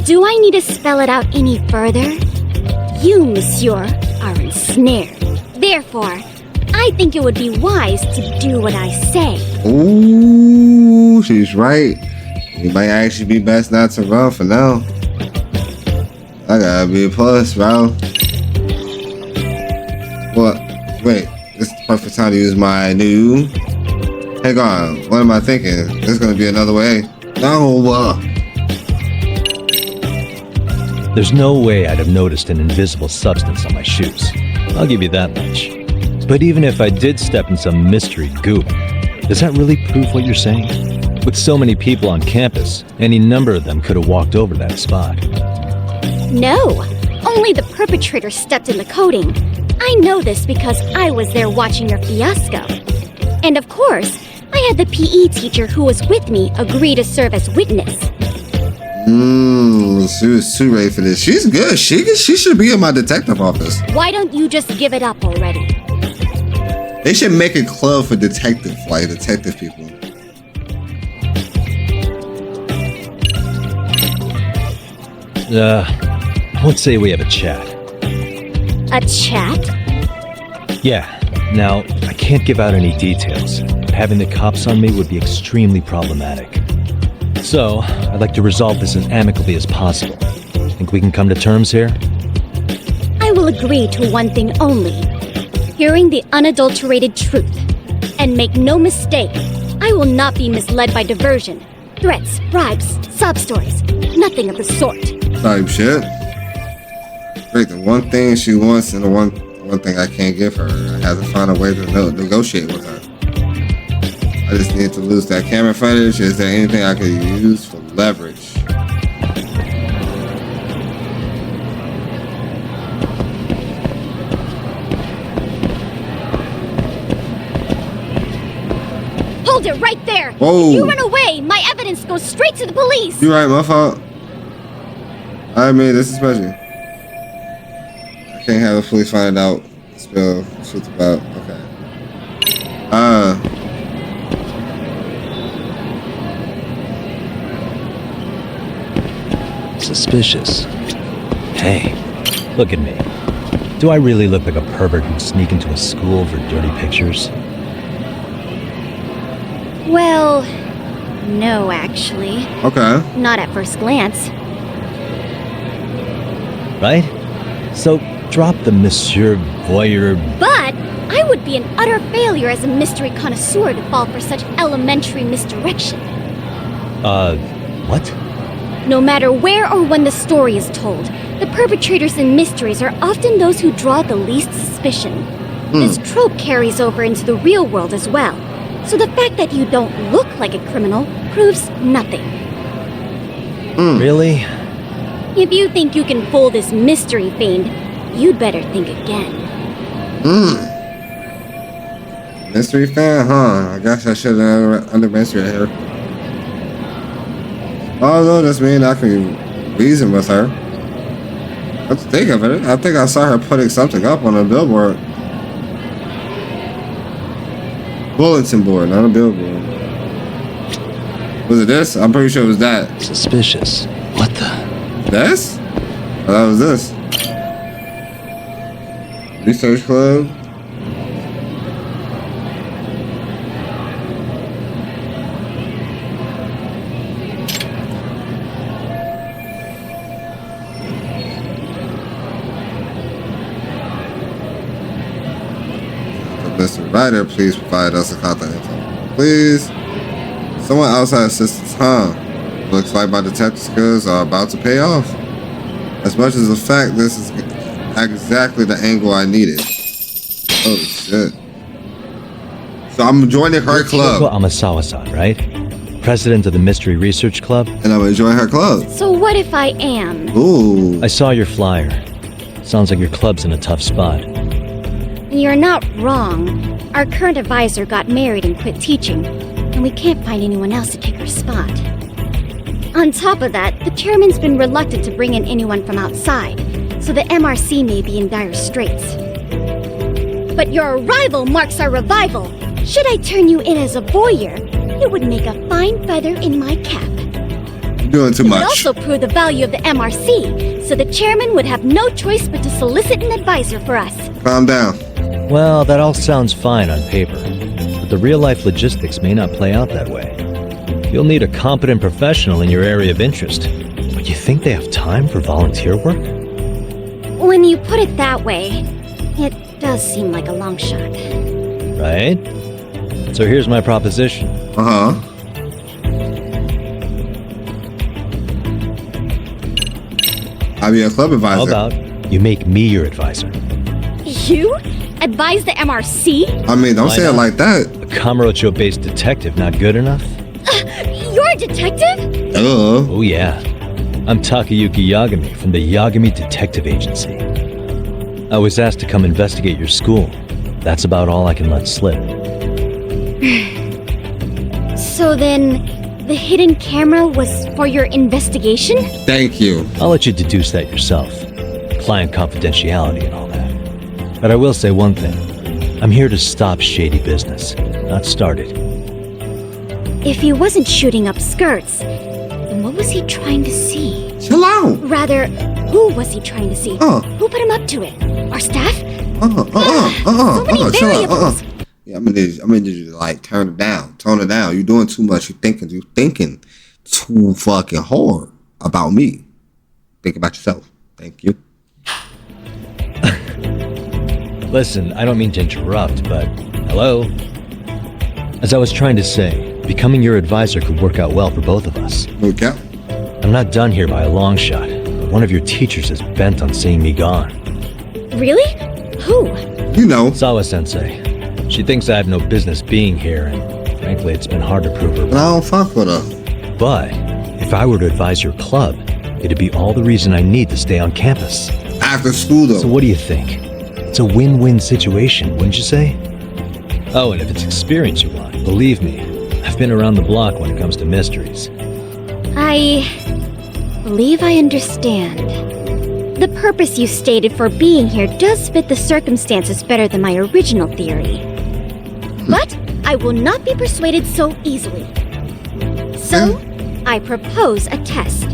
Do I need to spell it out any further? You, monsieur, are ensnared. Therefore, I think it would be wise to do what I say. Ooh, she's right. It might actually be best not to run for now. I gotta be a plus, bro. What? Wait, this is the perfect time to use my new... Hang on, what am I thinking? There's gonna be another way. No, There's no way I'd have noticed an invisible substance on my shoes. I'll give you that much. But even if I did step in some mystery goop, does that really prove what you're saying? With so many people on campus, any number of them could have walked over that spot. No, only the perpetrator stepped in the coating. I know this because I was there watching your fiasco. And of course, I had the PE teacher who was with me agree to serve as witness. She was too ready for this. She's good. She should be in my detective office. Why don't you just give it up already? They should make a club for detective people. Let's say we have a chat. A chat? Yeah. Now, I can't give out any details. Having the cops on me would be extremely problematic. So, I'd like to resolve this as amicably as possible. Think we can come to terms here? I will agree to one thing only. Hearing the unadulterated truth. And make no mistake, I will not be misled by diversion, threats, bribes, sob stories. Nothing of the sort. Type shit. Wait, the one thing she wants and the one thing I can't give her. I have to find a way to negotiate with her. I just need to lose that camera footage. Is there anything I could use for leverage? Hold it right there! Whoa. If you run away, my evidence goes straight to the police! You're right, my fault. I made this especially. I can't have the police find out. Spill the truth about. Okay. Suspicious. Hey, look at me. Do I really look like a pervert who'd sneak into a school for dirty pictures? Well, no, actually. Okay. Not at first glance. Right? So, drop the Monsieur Voyeur. But I would be an utter failure as a mystery connoisseur to fall for such elementary misdirection. What? No matter where or when the story is told, The perpetrators in mysteries are often those who draw the least suspicion. This trope carries over into the real world as well. So the fact that you don't look like a criminal proves nothing. Really? If you think you can fool this mystery fiend, you'd better think again. Mystery fan, huh? I guess I should have underestimated her. Although this means I can reason with her. Let's think of it. I think I saw her putting something up on a billboard. Bulletin board, not a billboard. Was it this? I'm pretty sure it was that. Suspicious. What the? This? Oh, that was this. Research club. Mr. Writer, please provide us a contact info. Please. Someone outside assistance, huh? Looks like my detective skills are about to pay off. As much as the fact this is exactly the angle I needed. Oh shit. So I'm joining her club. Amasawa-san, right? President of the Mystery Research Club? And I'm enjoying her club. So what if I am? Ooh. I saw your flyer. Sounds like your club's in a tough spot. You're not wrong. Our current advisor got married and quit teaching, and we can't find anyone else to take her spot. On top of that, the chairman's been reluctant to bring in anyone from outside, so the MRC may be in dire straits. But your arrival marks our revival. Should I turn you in as a voyeur, it would make a fine feather in my cap. You're doing too much. It would also prove the value of the MRC, so the chairman would have no choice but to solicit an advisor for us. Calm down. Well, that all sounds fine on paper, but the real-life logistics may not play out that way. You'll need a competent professional in your area of interest, but you think they have time for volunteer work? When you put it that way, it does seem like a long shot. Right? So here's my proposition. Uh-huh. I'll be a club advisor. How about you make me your advisor? You? Advise the MRC? I mean, don't say it like that. A Kamurocho-based detective not good enough? You're a detective? Oh, yeah. I'm Takayuki Yagami from the Yagami Detective Agency. I was asked to come investigate your school. That's about all I can let slip. So then, the hidden camera was for your investigation? Thank you. I'll let you deduce that yourself. Client confidentiality and all that. But I will say one thing. I'm here to stop shady business, not start it. If he wasn't shooting up skirts, then what was he trying to see? Chill out. Rather, who was he trying to see? Who put him up to it? Our staff? So many variables. Yeah, I'm gonna need you to like turn it down. Tone it down. You're doing too much. You're thinking too fucking hard about me. Think about yourself. Thank you. Listen, I don't mean to interrupt, but hello? As I was trying to say, becoming your advisor could work out well for both of us. Okay. I'm not done here by a long shot. One of your teachers is bent on seeing me gone. Really? Who? You know. Sawa-sensei. She thinks I have no business being here, and frankly, it's been hard to prove her. But I don't fuck with her. But if I were to advise your club, it'd be all the reason I need to stay on campus. After school, though. So what do you think? It's a win-win situation, wouldn't you say? Oh, and if it's experience you want, believe me, I've been around the block when it comes to mysteries. I believe I understand. The purpose you stated for being here does fit the circumstances better than my original theory. But I will not be persuaded so easily. So, I propose a test.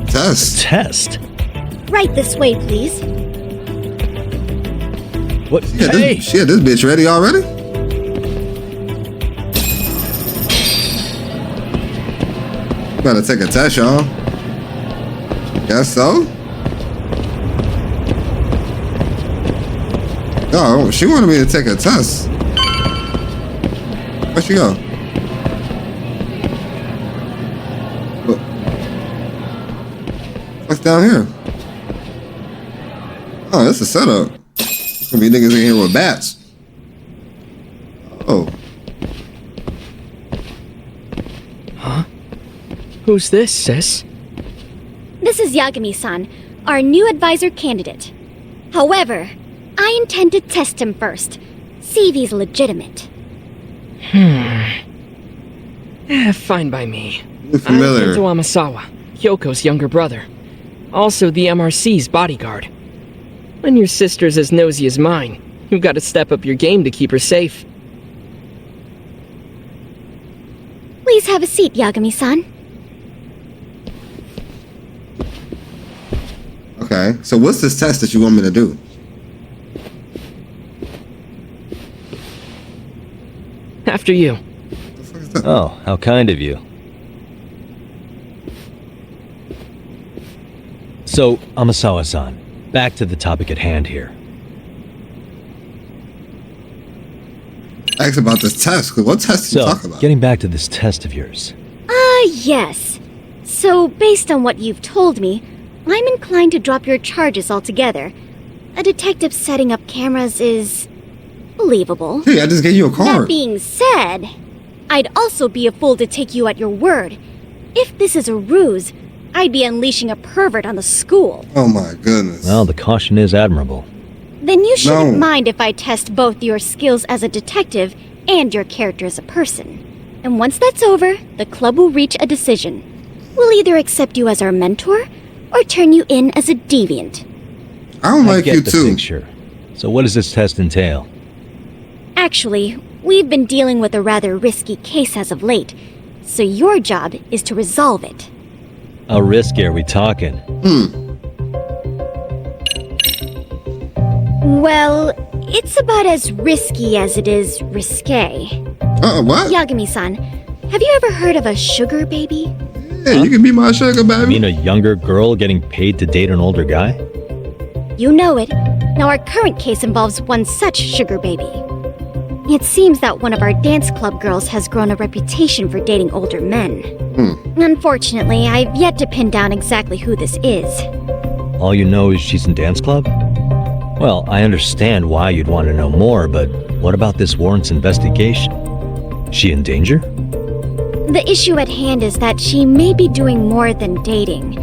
Test? A test? Right this way, please. What? Hey! Shit, this bitch ready already? Better take a test, y'all. Guess so? Oh, she wanted me to take a test. Where'd she go? What's down here? Oh, that's a setup. There's gonna be niggas in here with bats. Oh. Huh? Who's this, sis? This is Yagami-san, our new advisor candidate. However, I intend to test him first. See if he's legitimate. Fine by me. You're familiar. I'm Kenzo Amasawa, Kyoko's younger brother. Also the MRC's bodyguard. When your sister's as nosy as mine, you've got to step up your game to keep her safe. Please have a seat, Yagami-san. Okay, so what's this test that you want me to do? After you. Oh, how kind of you. So, Amasawa-san, back to the topic at hand here. Ask about this test, 'cause what test are you talking about? Getting back to this test of yours. Yes. So, based on what you've told me, I'm inclined to drop your charges altogether. A detective setting up cameras is believable. Hey, I just gave you a card. That being said, I'd also be a fool to take you at your word. If this is a ruse, I'd be unleashing a pervert on the school. Oh my goodness. Well, the caution is admirable. Then you shouldn't mind if I test both your skills as a detective and your character as a person. And once that's over, the club will reach a decision. We'll either accept you as our mentor, or turn you in as a deviant. I don't like you the too. Picture. So what does this test entail? Actually, we've been dealing with a rather risky case as of late, so your job is to resolve it. How risky are we talking? Well, it's about as risky as it is risque. What? Yagami-san, have you ever heard of a sugar baby? Hey, you can be my sugar baby. You mean a younger girl getting paid to date an older guy? You know it. Now our current case involves one such sugar baby. It seems that one of our dance club girls has grown a reputation for dating older men. Unfortunately, I've yet to pin down exactly who this is. All you know is she's in dance club? Well, I understand why you'd want to know more, but what about this warrants investigation? Is she in danger? The issue at hand is that she may be doing more than dating,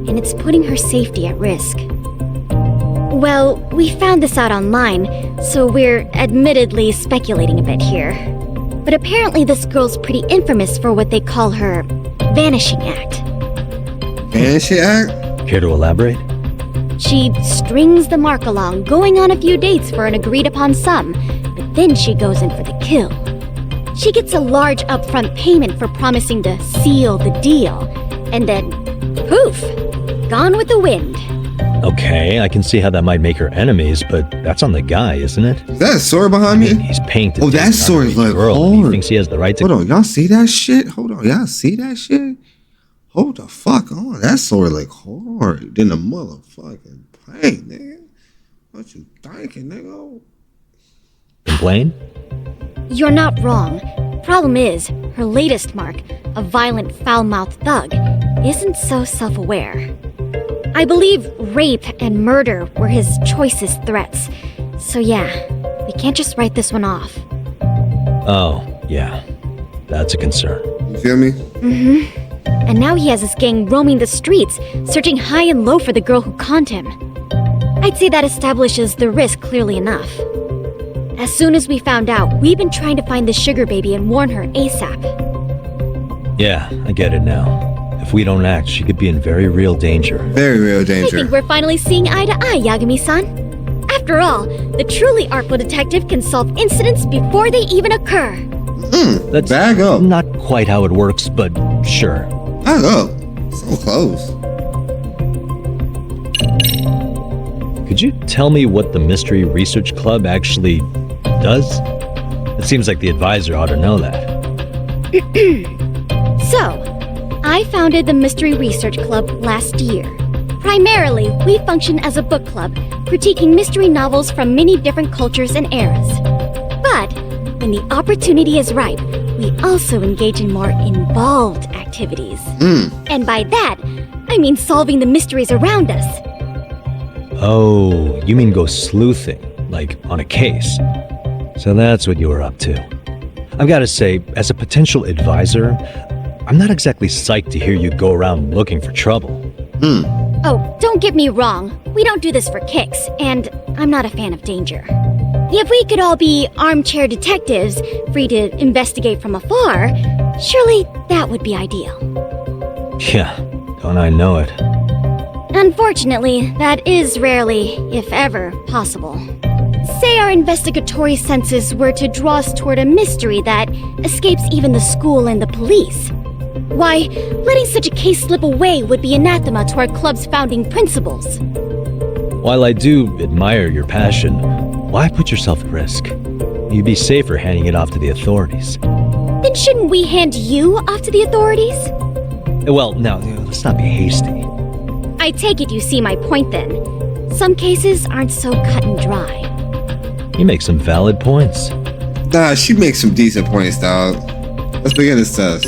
and it's putting her safety at risk. Well, we found this out online, so we're admittedly speculating a bit here. But apparently this girl's pretty infamous for what they call her vanishing act. Vanishing act? Care to elaborate? She strings the mark along, going on a few dates for an agreed upon sum, but then she goes in for the kill. She gets a large upfront payment for promising to seal the deal, and then, poof, gone with the wind. Okay, I can see how that might make her enemies, but that's on the guy, isn't it? Is that a sword behind me? He's paying to Oh, that sword is like hard. He thinks he has the right to... Hold on, y'all see that shit? Hold on, y'all see that shit? Hold the fuck on. That sword like hard than the motherfucking pain, nigga. What you thinking, nigga? Complain? You're not wrong. Problem is, her latest mark, a violent, foul-mouthed thug, isn't so self-aware. I believe rape and murder were his choicest threats. So yeah, we can't just write this one off. Oh, yeah. That's a concern. You feel me? Mm-hmm. And now he has his gang roaming the streets, searching high and low for the girl who conned him. I'd say that establishes the risk clearly enough. As soon as we found out, we've been trying to find the sugar baby and warn her ASAP. Yeah, I get it now. If we don't act, she could be in very real danger. Very real I danger. think we're finally seeing eye to eye, Yagami-san. After all, the truly artful detective can solve incidents before they even occur. That's bag up. Not quite how it works, but sure. Bag up. So close. Could you tell me what the Mystery Research Club actually does? It seems like the advisor ought to know that. So, I founded the Mystery Research Club last year. Primarily, we function as a book club, critiquing mystery novels from many different cultures and eras. But, when the opportunity is ripe, we also engage in more involved activities. And by that, I mean solving the mysteries around us. Oh, you mean go sleuthing, like on a case. So that's what you were up to. I've got to say, as a potential advisor, I'm not exactly psyched to hear you go around looking for trouble. Oh, don't get me wrong. We don't do this for kicks, and I'm not a fan of danger. If we could all be armchair detectives, free to investigate from afar, surely that would be ideal. Yeah, don't I know it. Unfortunately, that is rarely, if ever, possible. Say our investigatory senses were to draw us toward a mystery that escapes even the school and the police. Why, letting such a case slip away would be anathema to our club's founding principles. While I do admire your passion, why put yourself at risk? You'd be safer handing it off to the authorities. Then shouldn't we hand you off to the authorities? Well, now, let's not be hasty. I take it you see my point then. Some cases aren't so cut and dry. You make some valid points. Nah, she makes some decent points, dog. Let's begin this test.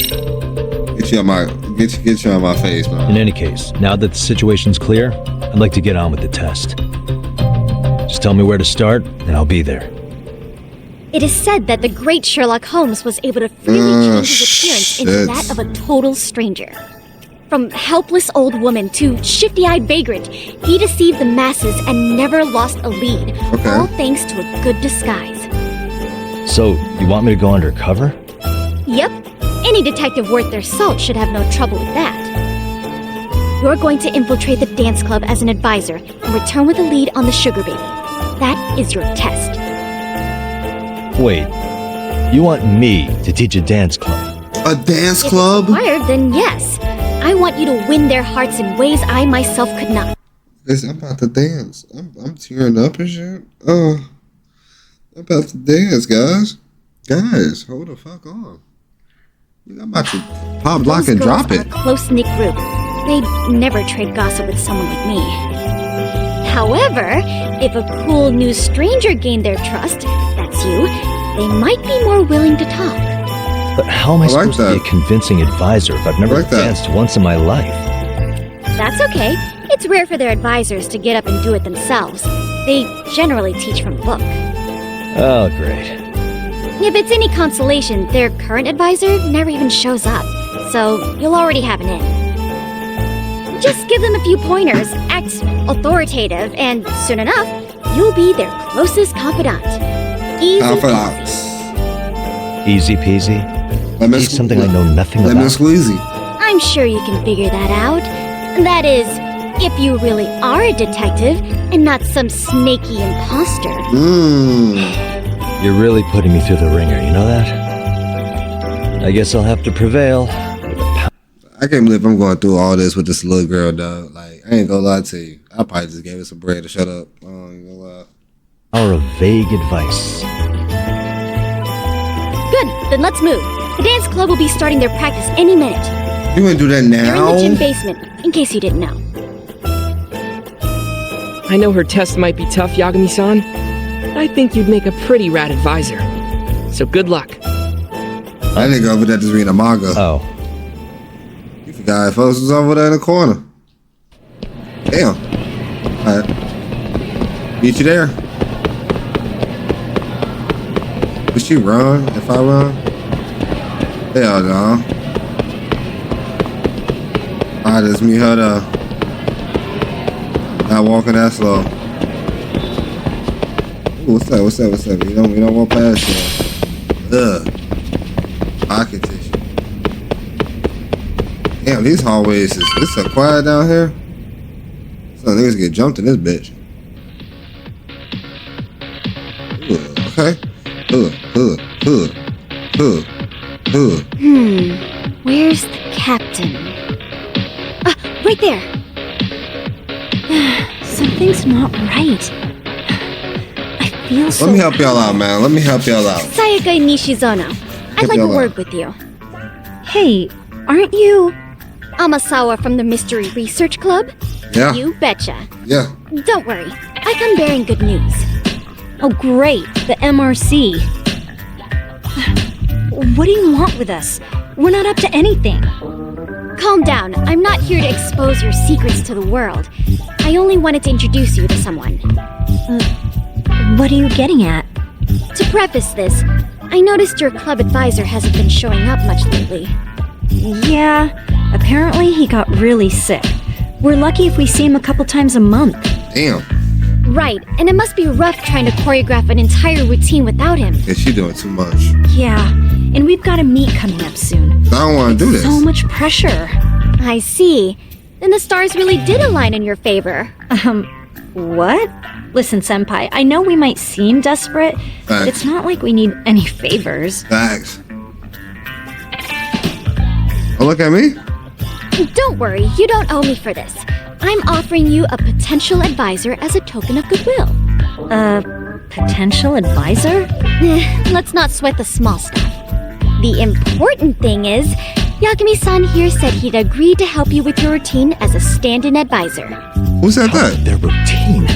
Get you on my face, man. In any case, now that the situation's clear, I'd like to get on with the test. Just tell me where to start, and I'll be there. It is said that the great Sherlock Holmes was able to freely change his appearance into that of a total stranger. From helpless old woman to shifty-eyed vagrant, he deceived the masses and never lost a lead, all thanks to a good disguise. So, you want me to go undercover? Yep. Any detective worth their salt should have no trouble with that. You're going to infiltrate the dance club as an advisor and return with a lead on the sugar baby. That is your test. Wait, you want me to teach a dance club? A dance club? If required, then yes. I want you to win their hearts in ways I myself could not. Listen, I'm about to dance. I'm tearing up and shit. I'm about to dance, guys. Guys, hold the fuck on. I'm about to pop, block, and drop it. A close-knit group. They'd never trade gossip with someone like me. However, if a cool new stranger gained their trust, that's you, they might be more willing to talk. But how am I supposed to be a convincing advisor if I've never danced once in my life? That's okay. It's rare for their advisors to get up and do it themselves. They generally teach from a book. Oh, great. If it's any consolation, their current advisor never even shows up, so you'll already have an in. Just give them a few pointers, act authoritative, and soon enough, you'll be their closest confidant. Easy peasy. Easy peasy? Teach something I know nothing about. Squeezy. I'm sure you can figure that out. That is, if you really are a detective and not some snaky imposter. You're really putting me through the ringer, you know that? I guess I'll have to prevail. I can't believe I'm going through all this with this little girl, dog. Like, I ain't gonna lie to you. I probably just gave her some bread to shut up. I ain't gonna lie. Or of vague advice. Good, then let's move. The dance club will be starting their practice any minute. You wanna do that now? They're in the gym basement, in case you didn't know. I know her test might be tough, Yagami-san. I think you'd make a pretty rad advisor. So good luck. That nigga over there just reading a manga. Oh. You forgot folks was over there in the corner. Damn. Alright. Meet you there. Would she run if I run? Hell no. I just meet her there. Not walking that slow. Ooh, what's up? What's up? What's up? You don't walk past you. Ugh. Pocket tissue. Damn, these hallways it's so quiet down here. Some niggas get jumped in this bitch. Okay. Where's the captain? Right there. Something's not right. I feel so. Let me help y'all out, man. Let me help y'all out. Sayaka Nishizono. I'd like a word with you. Hey, aren't you Amasawa from the Mystery Research Club? Yeah. You betcha. Yeah. Don't worry. I come bearing good news. Oh, great. The MRC. What do you want with us? We're not up to anything. Calm down. I'm not here to expose your secrets to the world. I only wanted to introduce you to someone. What are you getting at? To preface this, I noticed your club advisor hasn't been showing up much lately. Yeah, apparently he got really sick. We're lucky if we see him a couple times a month. Damn. Right, and it must be rough trying to choreograph an entire routine without him. Yeah, she doing too much. Yeah, and we've got a meet coming up soon. I don't want to do this. So much pressure. I see. Then the stars really did align in your favor. What? Listen, Senpai, I know we might seem desperate, but it's not like we need any favors. Facts. Oh, look at me. Don't worry, you don't owe me for this. I'm offering you a potential advisor as a token of goodwill. Potential advisor? Let's not sweat the small stuff. The important thing is, Yagami-san here said he'd agreed to help you with your routine as a stand-in advisor. Who said that? Their routine.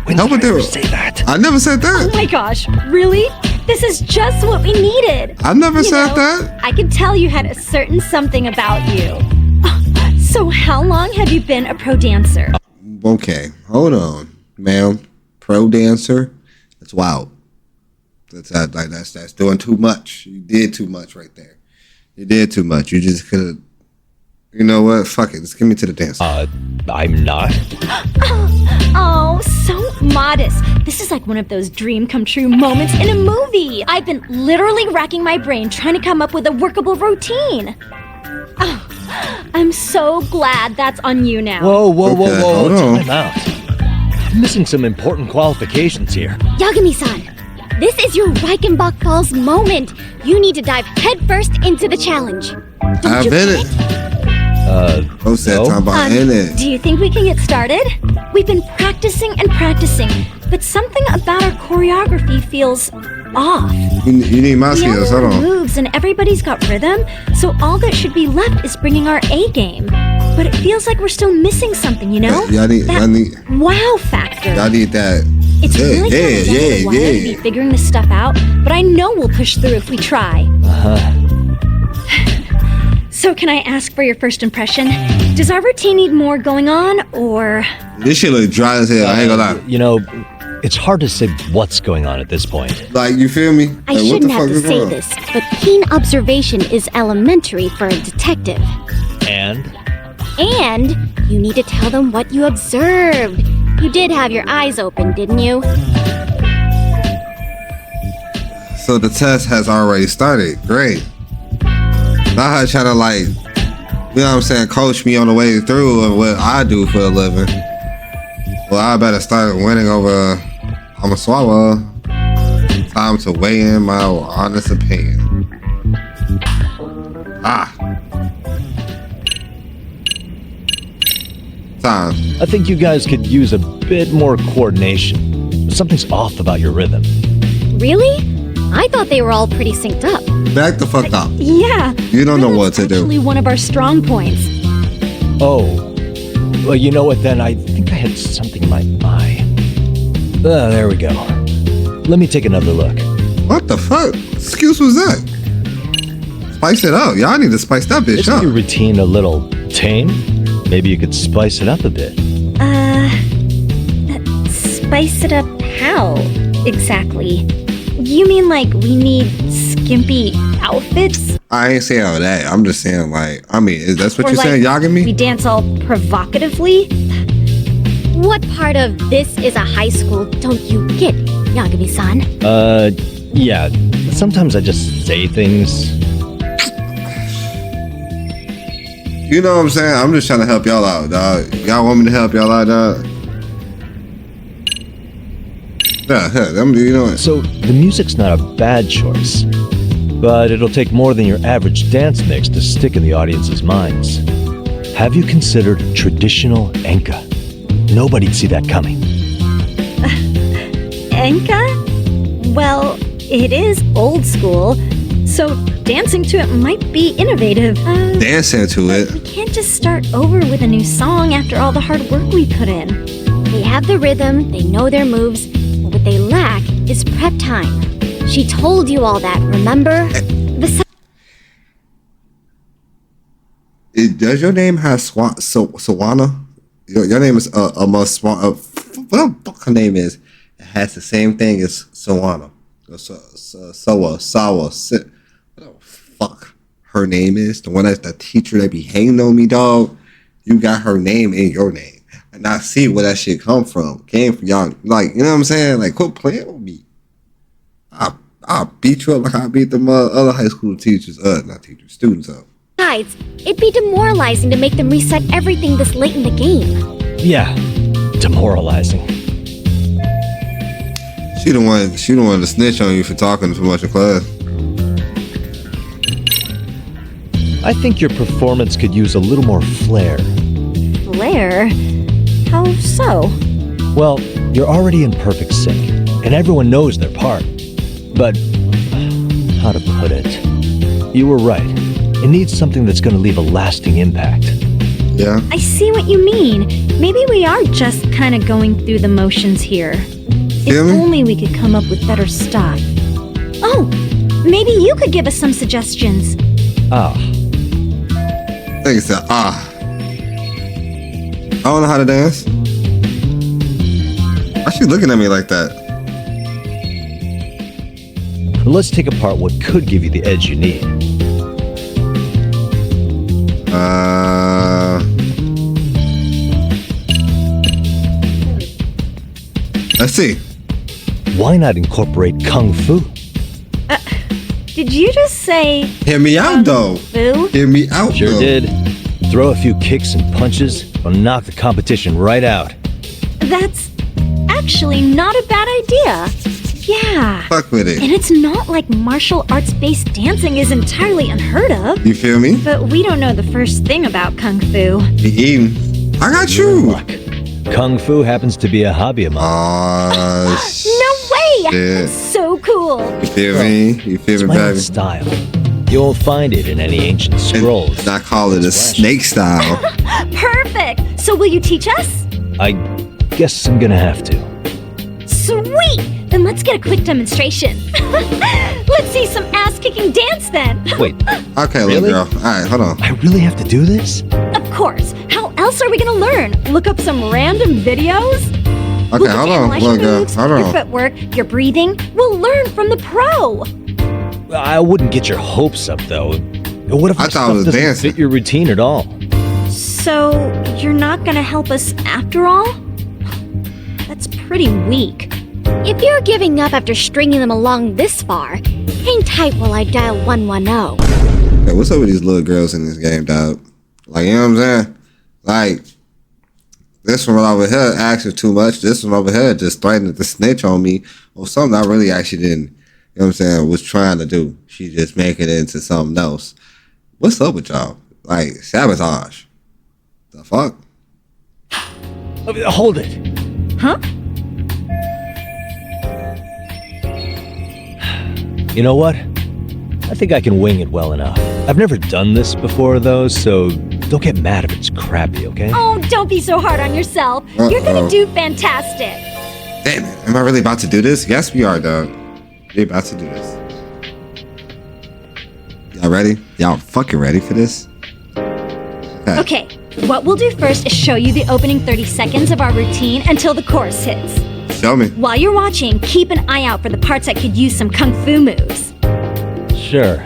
When How would did I they ever say that? I never said that. Oh my gosh, really? This is just what we needed. I never said that. I could tell you had a certain something about you. So how long have you been a pro dancer? Okay, hold on, ma'am. Pro dancer. That's wild. That's doing too much. You did too much right there. You did too much. You just could. You know what? Fuck it. Just give me to the dance. I'm not. Oh, so modest. This is like one of those dream come true moments in a movie. I've been literally racking my brain trying to come up with a workable routine. Oh, I'm so glad that's on you now. Whoa. Hold on. Time out. I'm missing some important qualifications here. Yagami-san, this is your Reichenbach Falls moment. You need to dive headfirst into the challenge. I've been it. Who said talking about in it? Do you think we can get started? We've been practicing and practicing, but something about our choreography feels off. You need my We skills. all Hold know on. moves and everybody's got rhythm, so all that should be left is bringing our A game. But it feels like we're still missing something, you know? Y'all need Wow factor. that. It's really kind of wild to be figuring this stuff out, but I know we'll push through if we try. So can I ask for your first impression? Does our routine need more going on, or... This shit look dry as hell. I ain't gonna lie. You know, it's hard to say what's going on at this point. Like, you feel me? I Like, what shouldn't the have fuck to is say wrong? this, but keen observation is elementary for a detective. And? And you need to tell them what you observed. You did have your eyes open, didn't you? So the test has already started. Great. Not her trying to, like, you know what I'm saying, coach me on the way through of what I do for a living. Well, I better start winning over Amasawa. Time to weigh in my honest opinion. Time. I think you guys could use a bit more coordination. Something's off about your rhythm. Really? I thought they were all pretty synced up. Back the fuck up. Yeah. You don't know what to do. Actually one of our strong points. Oh. Well, you know what then? I think I had something in my eye. There we go. Let me take another look. What the fuck? Excuse was that? Spice it up. Y'all need to spice that bitch Isn't up. your routine a little tame? Maybe you could spice it up a bit. Spice it up how, exactly? You mean like we need skimpy outfits? I ain't saying all that. I'm just saying, like, I mean, is that what Or you're like saying, Yagami? we dance all provocatively? What part of this is a high school don't you get, Yagami-san? Yeah. Sometimes I just say things. You know what I'm saying? I'm just trying to help y'all out, dog. Y'all want me to help y'all out, dog? Yeah, you know what? So the music's not a bad choice, but it'll take more than your average dance mix to stick in the audience's minds. Have you considered traditional enka? Nobody'd see that coming. Enka? Well, it is old school, so dancing to it might be innovative. Dancing to it. We can't just start over with a new song after all the hard work we put in. They have the rhythm, they know their moves, but what they lack is prep time. She told you all that, remember? Does your name have Sawana? Your name is a more small. What the fuck her name is? It has the same thing as Sawana. Sawa. What the fuck her name is? The one that's the teacher that be hanging on me, dog. You got her name in your name. And I see where that shit come from. Came from y'all. Like, you know what I'm saying? Like, quit playing with me. I'll beat you up like I beat them other high school teachers. Not teachers, students up. Besides, it'd be demoralizing to make them reset everything this late in the game. Yeah, demoralizing. She the one to snitch on you for talking too much in class. I think your performance could use a little more flair. Flair? How so? Well, you're already in perfect sync, and everyone knows their part. But, how to put it? You were right. It needs something that's going to leave a lasting impact. Yeah. I see what you mean. Maybe we are just kind of going through the motions here. If only we could come up with better stuff. Oh, maybe you could give us some suggestions. I think it's I don't know how to dance. Why she looking at me like that? Let's take apart what could give you the edge you need. Let's see. Why not incorporate Kung Fu? Did you just say... Hear me out, though. Fu? Hear me out, Sure though. did. Throw a few kicks and punches, will knock the competition right out. That's actually not a bad idea. Yeah. Fuck with it. And it's not like martial arts-based dancing is entirely unheard of. You feel me? But we don't know the first thing about Kung Fu. Be eating. I got you. Kung Fu happens to be a hobby of mine. No way! Shit. So cool. You feel me? You feel It's me, my own baby? style. You won't find it in any ancient scrolls. And I call it a snake style. Perfect. So will you teach us? I guess I'm gonna have to. Sweet! Then let's get a quick demonstration. Let's see some ass-kicking dance then. Wait. Okay, little girl. All right, hold on. I really have to do this? Of course. How else are we gonna learn? Look up some random videos? Okay, hold on, little girl. Moves, Hold your on. footwork, your breathing. We'll learn from the pro. I wouldn't get your hopes up, though. What if I my thought stuff it was doesn't dancing. fit your routine at all? So, you're not gonna help us after all? That's pretty weak. If you're giving up after stringing them along this far, hang tight while I dial 110. Hey, what's up with these little girls in this game, dog? Like, you know what I'm saying? Like, this one over here asking too much. This one over here just threatening to snitch on me or something I really actually didn't, you know what I'm saying, was trying to do. She just making it into something else. What's up with y'all? Like, sabotage. The fuck? Hold it. Huh? You know what? I think I can wing it well enough. I've never done this before, though, so don't get mad if it's crappy, okay? Oh, don't be so hard on yourself. You're gonna do fantastic. Damn it. Am I really about to do this? Yes, we are, dog. We're about to do this. Y'all ready? Y'all fucking ready for this? Okay, what we'll do first is show you the opening 30 seconds of our routine until the chorus hits. Show me. While you're watching, keep an eye out for the parts that could use some kung fu moves. Sure.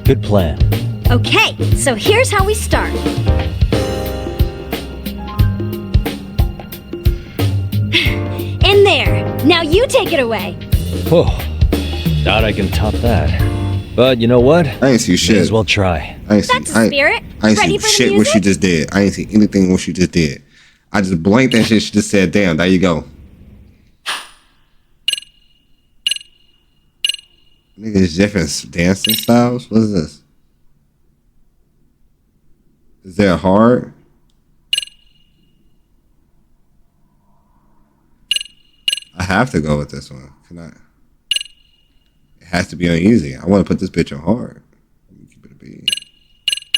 Good plan. Okay, so here's how we start. In there. Now you take it away. Whoa. Doubt I can top that. But you know what? I ain't see shit. May as well try. I ain't see, That's the spirit. I ain't Ready see for the shit what music? she just did. I ain't see anything what she just did. I just blanked that shit. She just said, damn, there you go. Niggas different dancing styles? What is this? Is there a hard? I have to go with this one. Can I? It has to be on easy. I want to put this bitch on hard. Let me keep it a beat.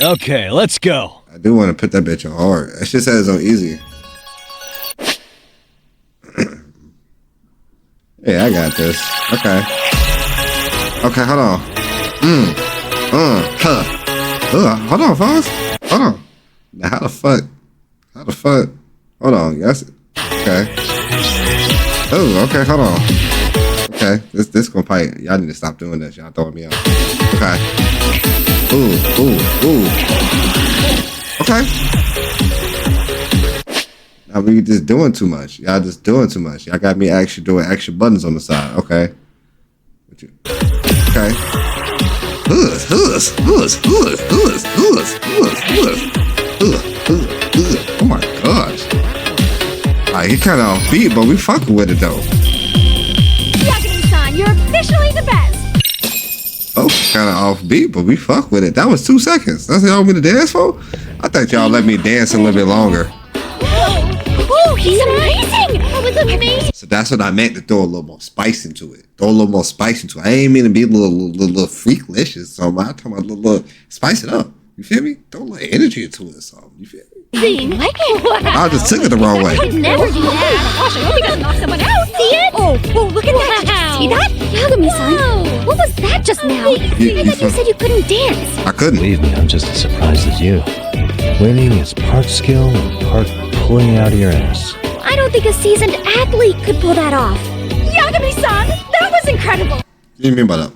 Okay, let's go. I do want to put that bitch on hard. It just says on easy. Yeah, I got this. Okay. Okay, hold on. Hold on, folks. Hold on. Now, how the fuck? Hold on. Yes. Okay. Oh, okay. Hold on. Okay. This gonna fight. Y'all need to stop doing this. Y'all throwing me off. Okay. Ooh. Okay. Now we just doing too much. Y'all just doing too much. Y'all got me actually doing extra buttons on the side. Okay. Okay. Oh my gosh. He kind of offbeat, but we fucking with it though. Yagami-san, you're officially the best. Oh, kind of offbeat, but we fuck with it. That was 2 seconds. That's all me to dance for? I thought y'all let me dance a little bit longer. Oh, he's amazing. That was amazing. So that's what I meant, to throw a little more spice into it. Throw a little more spice into it. I ain't mean to be a little freaklicious. So I'm talking about a little spice it up. You feel me? Throw a little energy into it or something. You feel me? Like it? I just took it the wrong way. I would never do that. Gosh, I hope he doesn't knock someone out. See it? Oh, look at that. Did you see that? Yagami-san, what was that just now? I thought you said you couldn't dance. I couldn't. Believe me, I'm just as surprised as you. Winning is part skill and part pulling out of your ass. I don't think a seasoned athlete could pull that off. Yagami-san, that was incredible. What do you mean by that?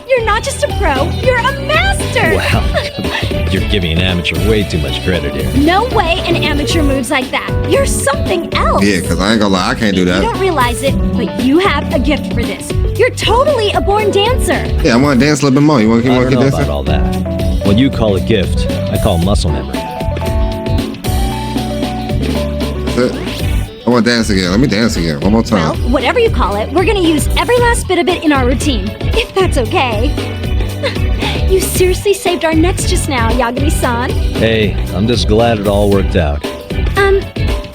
You're not just a pro, you're a master. Wow, you're giving an amateur way too much credit here. No way an amateur moves like that. You're something else. Yeah, because I ain't gonna lie, I can't do that. You don't realize it, but you have a gift for this. You're totally a born dancer. Yeah, I want to dance a little bit more. You want to keep dancing? I don't know about all that. When you call a gift, I call muscle memory. That's it. I want to dance again. Let me dance again. One more time. Well, whatever you call it, we're gonna use every last bit of it in our routine, if that's okay. You seriously saved our necks just now, Yagami-san. Hey, I'm just glad it all worked out.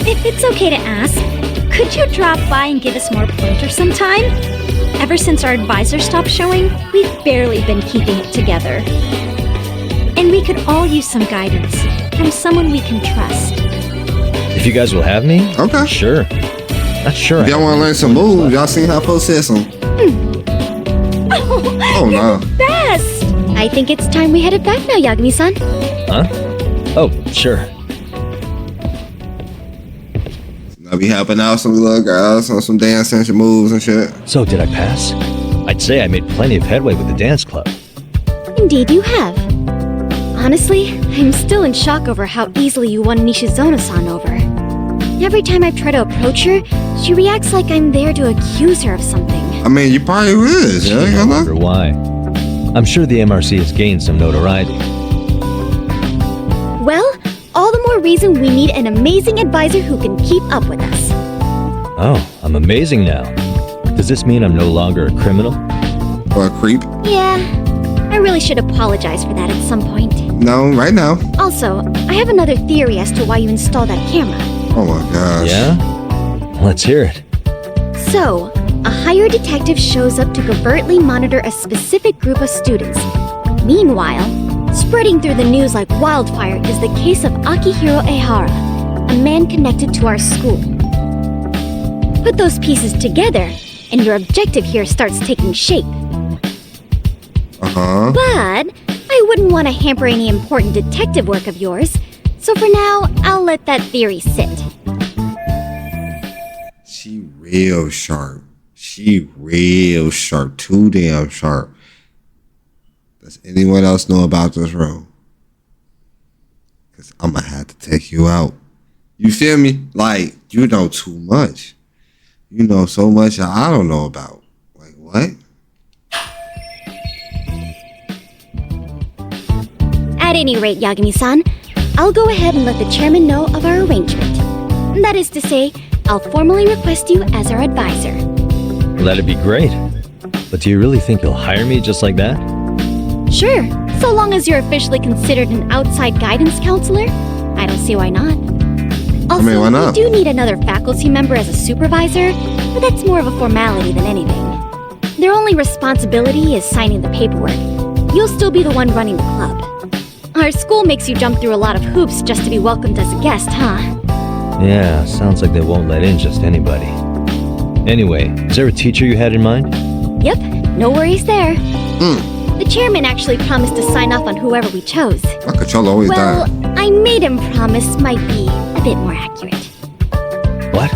If it's okay to ask, could you drop by and give us more pointers sometime? Ever since our advisor stopped showing, we've barely been keeping it together. And we could all use some guidance from someone we can trust. If you guys will have me, okay, sure. Not sure. If y'all want to learn some moves, y'all seen how Poe said some. Oh no. Best. I think it's time we headed back now, Yagami-san. Huh? Oh, sure. I'll be helping out some little girls on some dancing, some moves and shit. So, did I pass? I'd say I made plenty of headway with the dance club. Indeed you have. Honestly, I'm still in shock over how easily you won Nishizono-san over. Every time I try to approach her, she reacts like I'm there to accuse her of something. I mean, you probably is. I wonder why. I'm sure the MRC has gained some notoriety. Well, all the more reason we need an amazing advisor who can keep up with us. Oh, I'm amazing now. Does this mean I'm no longer a criminal? Or a creep? Yeah, I really should apologize for that at some point. No, right now. Also, I have another theory as to why you installed that camera. Oh my gosh. Yeah? Let's hear it. So, a hired detective shows up to covertly monitor a specific group of students. Meanwhile, spreading through the news like wildfire is the case of Akihiro Ehara, a man connected to our school. Put those pieces together, and your objective here starts taking shape. Uh-huh. But I wouldn't want to hamper any important detective work of yours, so for now, I'll let that theory sit. She real sharp. She real sharp. Too damn sharp. Does anyone else know about this room? Because I'm going to have to take you out. You feel me? Like, you know too much. You know so much I don't know about. Like, what? At any rate, Yagami-san, I'll go ahead and let the chairman know of our arrangement. That is to say, I'll formally request you as our advisor. That'd be great. But do you really think you'll hire me just like that? Sure, so long as you're officially considered an outside guidance counselor. I don't see why not. Also, why not? we do need another faculty member as a supervisor, but that's more of a formality than anything. Their only responsibility is signing the paperwork. You'll still be the one running the club. Our school makes you jump through a lot of hoops just to be welcomed as a guest, huh? Yeah, sounds like they won't let in just anybody. Anyway, is there a teacher you had in mind? Yep, no worries there. The chairman actually promised to sign off on whoever we chose. My controller always Well, died. I made him promise might be a bit more accurate. What?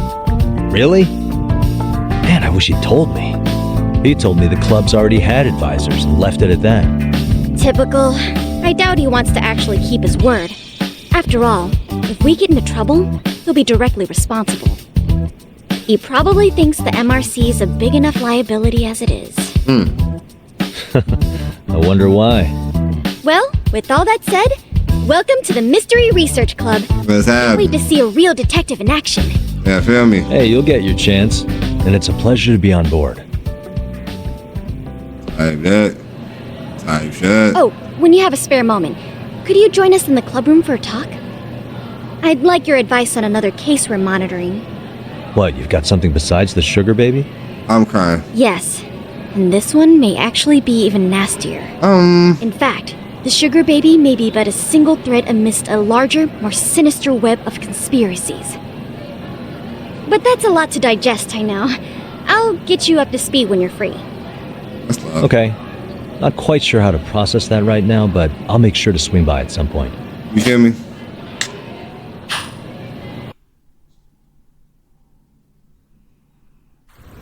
Really? Man, I wish he'd told me. He told me the club's already had advisors and left it at that. Typical. I doubt he wants to actually keep his word. After all, if we get into trouble, he'll be directly responsible. He probably thinks the MRC is a big enough liability as it is. I wonder why. Well, with all that said, welcome to the Mystery Research Club. What's Can't wait happening? to see a real detective in action. Yeah, feel me? Hey, you'll get your chance, and it's a pleasure to be on board. Type that. Type shit. Oh, when you have a spare moment, could you join us in the club room for a talk? I'd like your advice on another case we're monitoring. What, you've got something besides the sugar baby? I'm crying. Yes, and this one may actually be even nastier. In fact, the sugar baby may be but a single thread amidst a larger, more sinister web of conspiracies. But that's a lot to digest, I know. I'll get you up to speed when you're free. That's love. Okay. Not quite sure how to process that right now, but I'll make sure to swing by at some point. You hear me?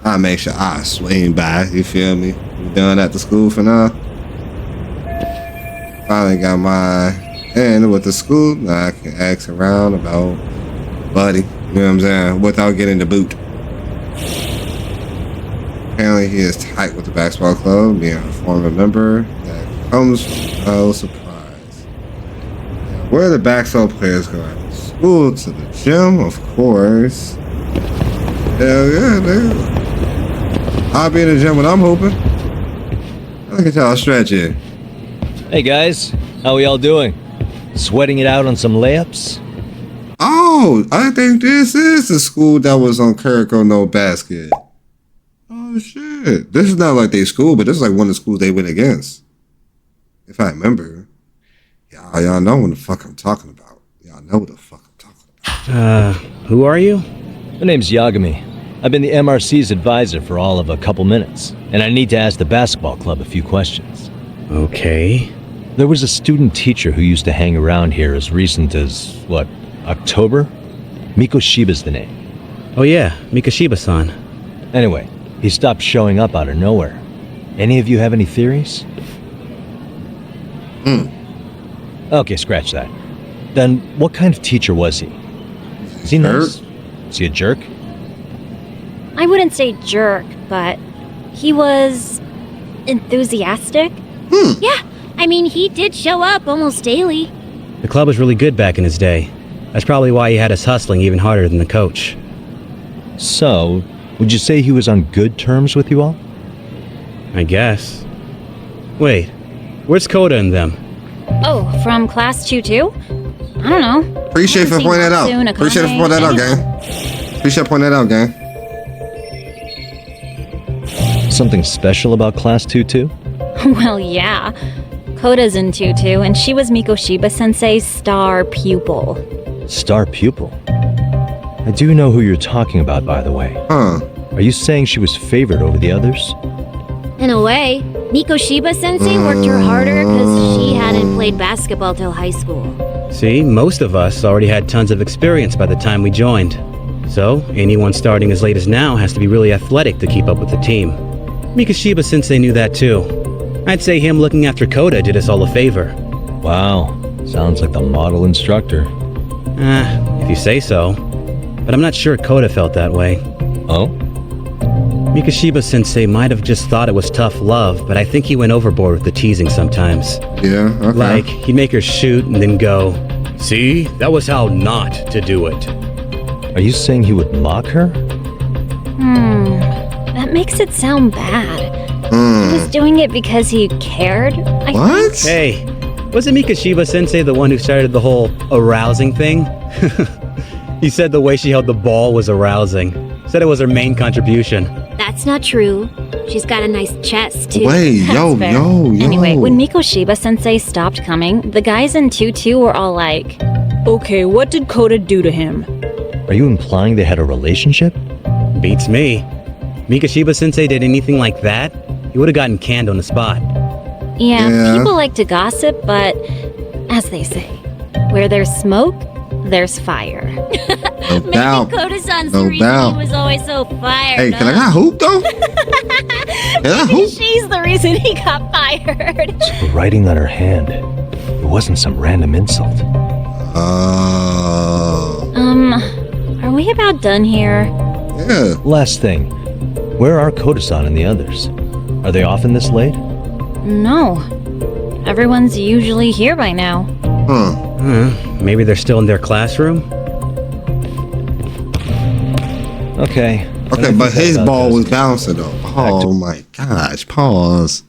I'll make sure I swing by. You feel me? We done at the school for now. Finally got my end with the school. Now I can ask around about Buddy. You know what I'm saying? Without getting the boot. Apparently he is tight with the basketball club, being a former member. That comes from no surprise. Now, where are the basketball players going? School, to the gym, of course. Hell yeah, nigga. I'll be in the gym when I'm hooping. Look at y'all stretching. Hey guys, how we all doing? Sweating it out on some layups? Oh, I think this is the school that was on Kiriko No Basket. Oh shit. This is not like their school, but this is like one of the schools they went against. If I remember. Y'all know what the fuck I'm talking about. Y'all know what the fuck I'm talking about. Who are you? My name's Yagami. I've been the MRC's advisor for all of a couple minutes, and I need to ask the basketball club a few questions. Okay. There was a student teacher who used to hang around here as recent as, what, October? Mikoshiba's the name. Oh yeah, Mikoshiba-san. Anyway, he stopped showing up out of nowhere. Any of you have any theories? Okay, scratch that. Then what kind of teacher was he? Is he nice? Is he a jerk? I wouldn't say jerk, but he was enthusiastic. Yeah, I mean, he did show up almost daily. The club was really good back in his day. That's probably why he had us hustling even harder than the coach. So, would you say he was on good terms with you all? I guess. Wait, where's Koda and them? Oh, from class 2-2? I don't know. Appreciate for pointing that out. Appreciate for pointing that out, gang. Appreciate for pointing that out, gang. Something special about Class 2-2? Well, yeah. Koda's in 2-2, and she was Mikoshiba-sensei's star pupil. Star pupil? I do know who you're talking about, by the way. Huh. Are you saying she was favored over the others? In a way, Mikoshiba-sensei worked her harder because she hadn't played basketball till high school. See, most of us already had tons of experience by the time we joined. So, anyone starting as late as now has to be really athletic to keep up with the team. Mikoshiba-sensei knew that too. I'd say him looking after Koda did us all a favor. Wow, sounds like the model instructor. If you say so. But I'm not sure Koda felt that way. Oh? Mikoshiba-sensei might have just thought it was tough love, but I think he went overboard with the teasing sometimes. Yeah, okay. Like, he'd make her shoot and then go, "See, that was how not to do it." Are you saying he would mock her? That makes it sound bad. He was doing it because he cared, I think. Hey, wasn't Mikoshiba-sensei the one who started the whole arousing thing? He said the way she held the ball was arousing. Said it was her main contribution. That's not true. She's got a nice chest, too. Wait, That's fair. Anyway, when Mikoshiba-sensei stopped coming, the guys in 2-2 were all like, "Okay, what did Koda do to him?" Are you implying they had a relationship? Beats me. Mikoshiba-sensei did anything like that, he would have gotten canned on the spot. Yeah, people like to gossip, but as they say, where there's smoke, there's fire. No doubt. Koda-san's No reason doubt. he was always so fired. Hey, can I got hoop though? Can I hoop? She's the reason he got fired. The writing on her hand. It wasn't some random insult. Are we about done here? Yeah. Last thing. Where are Koda-san and the others? Are they often this late? No. Everyone's usually here by now. Maybe they're still in their classroom? Okay. Okay, but his ball was bouncing though. Oh my gosh, pause.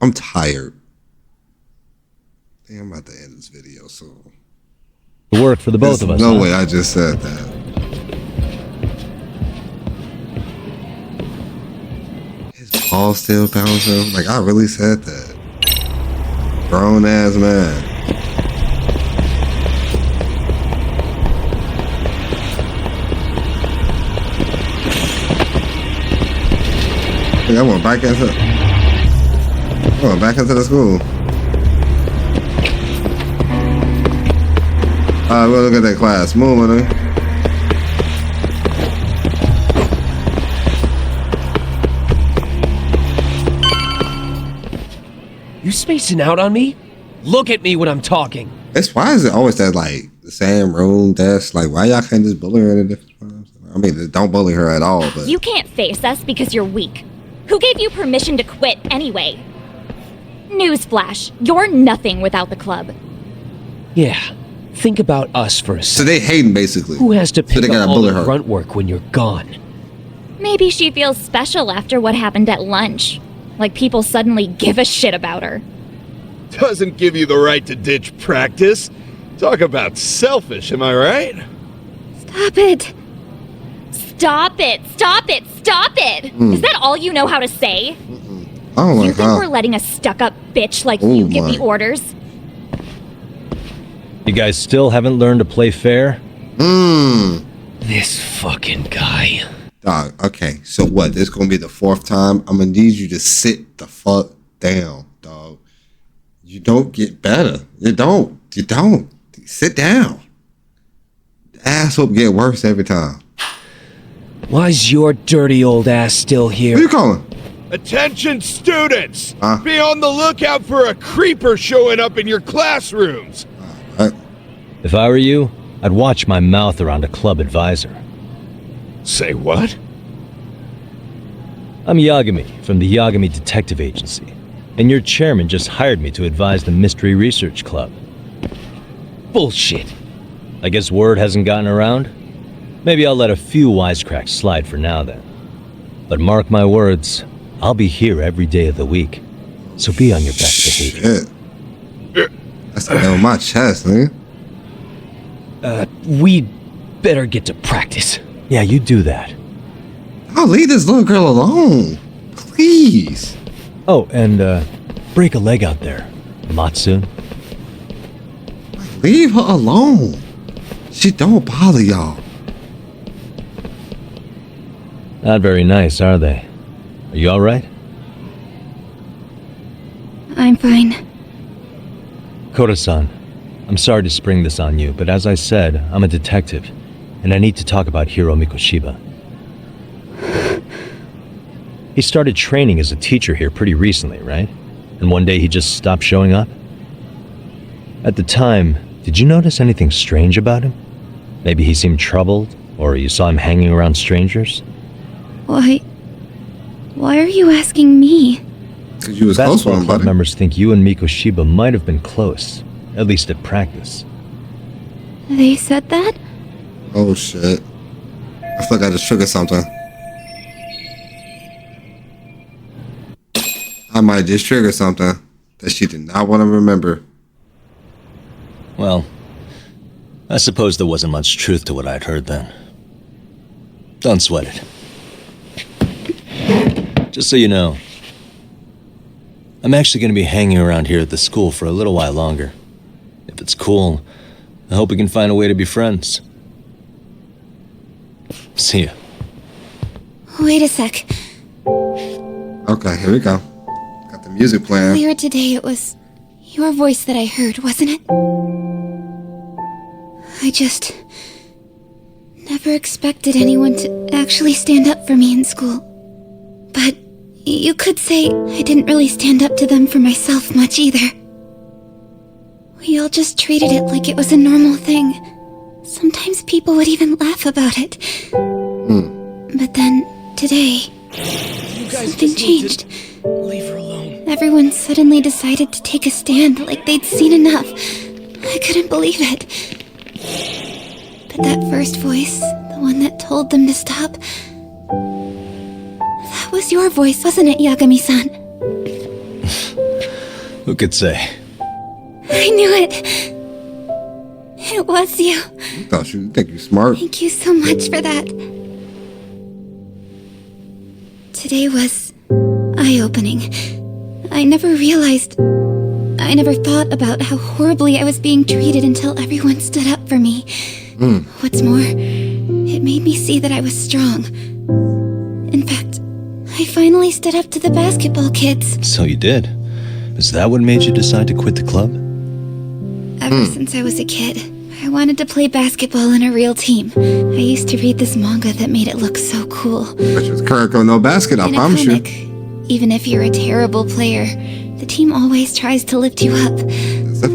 I'm tired. I'm about to end this video, so. The work for the both of us. No way I just said that. His ball still bouncing? Like, I really said that. Grown ass man. I went back into the school. Alright, we'll look at that class. Move on. You spacing out on me? Look at me when I'm talking. Why is it always that like the same room desk? Like, why y'all can't just bully her in a different times? I mean, don't bully her at all, but You can't face us because you're weak. Who gave you permission to quit anyway? Newsflash, you're nothing without the club. Yeah, think about us for a second. So they hating basically. Who has to pick they up gotta all bully the her. grunt work when you're gone? Maybe she feels special after what happened at lunch. Like people suddenly give a shit about her. Doesn't give you the right to ditch practice. Talk about selfish, am I right? Stop it. Stop it! Stop it! Stop it! Is that all you know how to say? Oh my You think god. we're letting a stuck-up bitch like Oh you give the my. orders? You guys still haven't learned to play fair? This fucking guy. Dog, okay. So what? This gonna be the fourth time? I'm gonna need you to sit the fuck down, dog. You don't get better. You don't. Sit down. The ass will get worse every time. Why's your dirty old ass still here? Who you calling? Attention students! Huh? Be on the lookout for a creeper showing up in your classrooms! If I were you, I'd watch my mouth around a club advisor. Say what? I'm Yagami from the Yagami Detective Agency, and your chairman just hired me to advise the Mystery Research Club. Bullshit. I guess word hasn't gotten around? Maybe I'll let a few wisecracks slide for now then. But mark my words, I'll be here every day of the week. So be on your best behavior. Shit. That's on my chest, man. We'd better get to practice. Yeah, you do that. I'll leave this little girl alone. Please. Oh, and break a leg out there, Matsu. Leave her alone. She don't bother y'all. Not very nice, are they? Are you alright? I'm fine. Koda-san, I'm sorry to spring this on you, but as I said, I'm a detective, and I need to talk about Hiro Mikoshiba. He started training as a teacher here pretty recently, right? And one day he just stopped showing up? At the time, did you notice anything strange about him? Maybe he seemed troubled, or you saw him hanging around strangers? Why are you asking me? Because you was close with Basketball him, club buddy. members think you and Mikoshiba might have been close, at least at practice. They said that? Oh shit. I feel like I just triggered something. I might just trigger something that she did not want to remember. Well, I suppose there wasn't much truth to what I'd heard then. Don't sweat it. Just so you know, I'm actually going to be hanging around here at the school for a little while longer. If it's cool, I hope we can find a way to be friends. See ya. Wait a sec. Okay, here we go. Got the music playing. Earlier today it was your voice that I heard, wasn't it? I just never expected anyone to actually stand up for me in school. But you could say I didn't really stand up to them for myself much either. We all just treated it like it was a normal thing. Sometimes people would even laugh about it. But then, today, something changed. Leave her alone. Everyone suddenly decided to take a stand like they'd seen enough. I couldn't believe it. But that first voice, the one that told them to stop, that was your voice, wasn't it, Yagami-san? Who could say? I knew it. It was you. You think you're smart? Thank you so much for that. Today was eye-opening. I never thought about how horribly I was being treated until everyone stood up for me. What's more, it made me see that I was strong. In fact, I finally stood up to the basketball kids. So you did. Is that what made you decide to quit the club? Ever since I was a kid, I wanted to play basketball in a real team. I used to read this manga that made it look so cool. But you was Kuroko no basket, I promise you. Even if you're a terrible player, the team always tries to lift you up.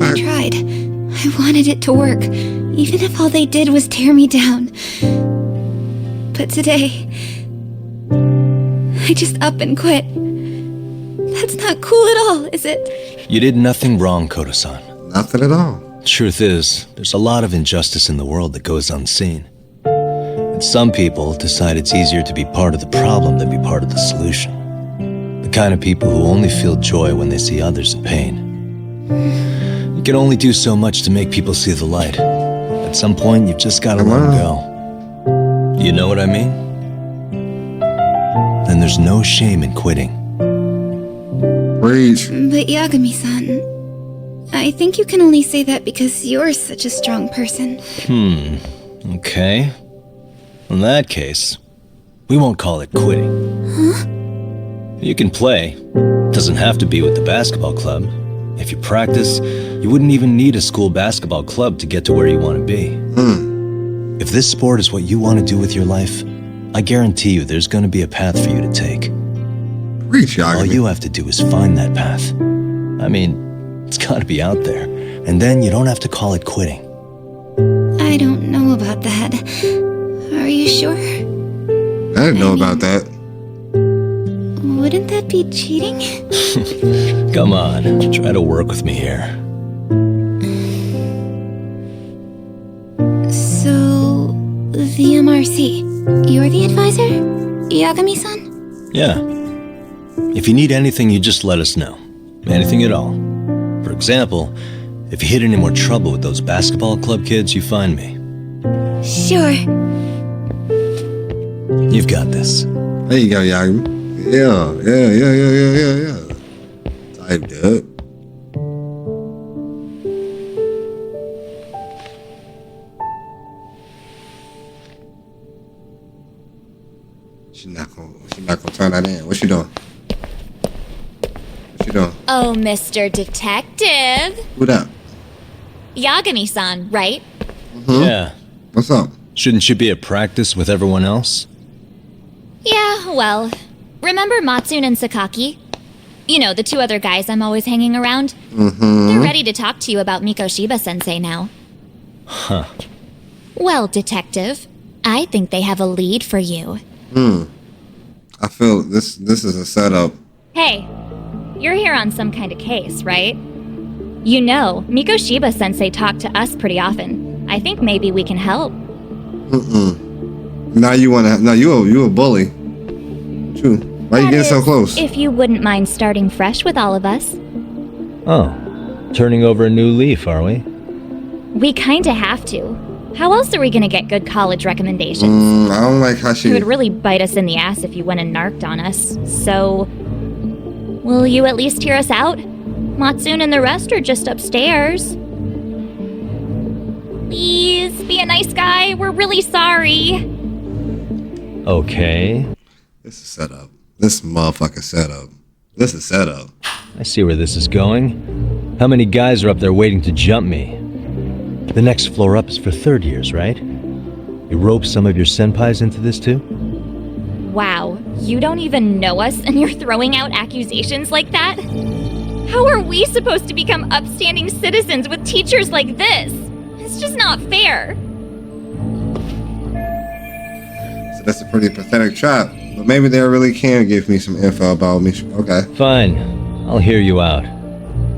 I tried. I wanted it to work, even if all they did was tear me down. But today, I just up and quit. That's not cool at all, is it? You did nothing wrong, Koto-san. Nothing at all. Truth is, there's a lot of injustice in the world that goes unseen. And some people decide it's easier to be part of the problem than be part of the solution. The kind of people who only feel joy when they see others in pain. You can only do so much to make people see the light. At some point, you've just got to let them go. You know what I mean? Then there's no shame in quitting. Preach. But Yagami-san, I think you can only say that because you're such a strong person. Okay. In that case, we won't call it quitting. Huh? You can play. It doesn't have to be with the basketball club. If you practice, you wouldn't even need a school basketball club to get to where you want to be. If this sport is what you want to do with your life, I guarantee you there's going to be a path for you to take. Preach, Yagami. All you have to do is find that path. I mean, it's got to be out there. And then you don't have to call it quitting. I don't know about that. Are you sure? I didn't know about that. Wouldn't that be cheating? Come on, try to work with me here. So, the MRC, you're the advisor? Yagami-san? Yeah. If you need anything, you just let us know. Anything at all. For example, if you hit any more trouble with those basketball club kids, you find me. Sure. You've got this. There you go, Yagami. Yeah. Type up. She's not gonna turn that in. What she doing? Oh, Mr. Detective. Who that? Yagami-san, right? Yeah. What's up? Shouldn't you be at practice with everyone else? Yeah, well, remember Matsune and Sakaki? You know, the two other guys I'm always hanging around? They're ready to talk to you about Mikoshiba-sensei now. Huh. Well, Detective, I think they have a lead for you. I feel this is a setup. Hey, you're here on some kind of case, right? You know, Mikoshiba-sensei talked to us pretty often. I think maybe we can help. Now you a bully. True. Why you getting so close? If you wouldn't mind starting fresh with all of us. Oh, turning over a new leaf, are we? We kinda have to. How else are we gonna get good college recommendations? I don't like how she... It would really bite us in the ass if you went and narked on us. So, will you at least hear us out? Matsune and the rest are just upstairs. Please, be a nice guy. We're really sorry. Okay. This is setup. This motherfucking setup. This is setup. I see where this is going. How many guys are up there waiting to jump me? The next floor up is for third years, right? You rope some of your senpais into this too? Wow, you don't even know us and you're throwing out accusations like that? How are we supposed to become upstanding citizens with teachers like this? It's just not fair. So that's a pretty pathetic trap. But maybe they really can give me some info about me. Okay. Fine. I'll hear you out.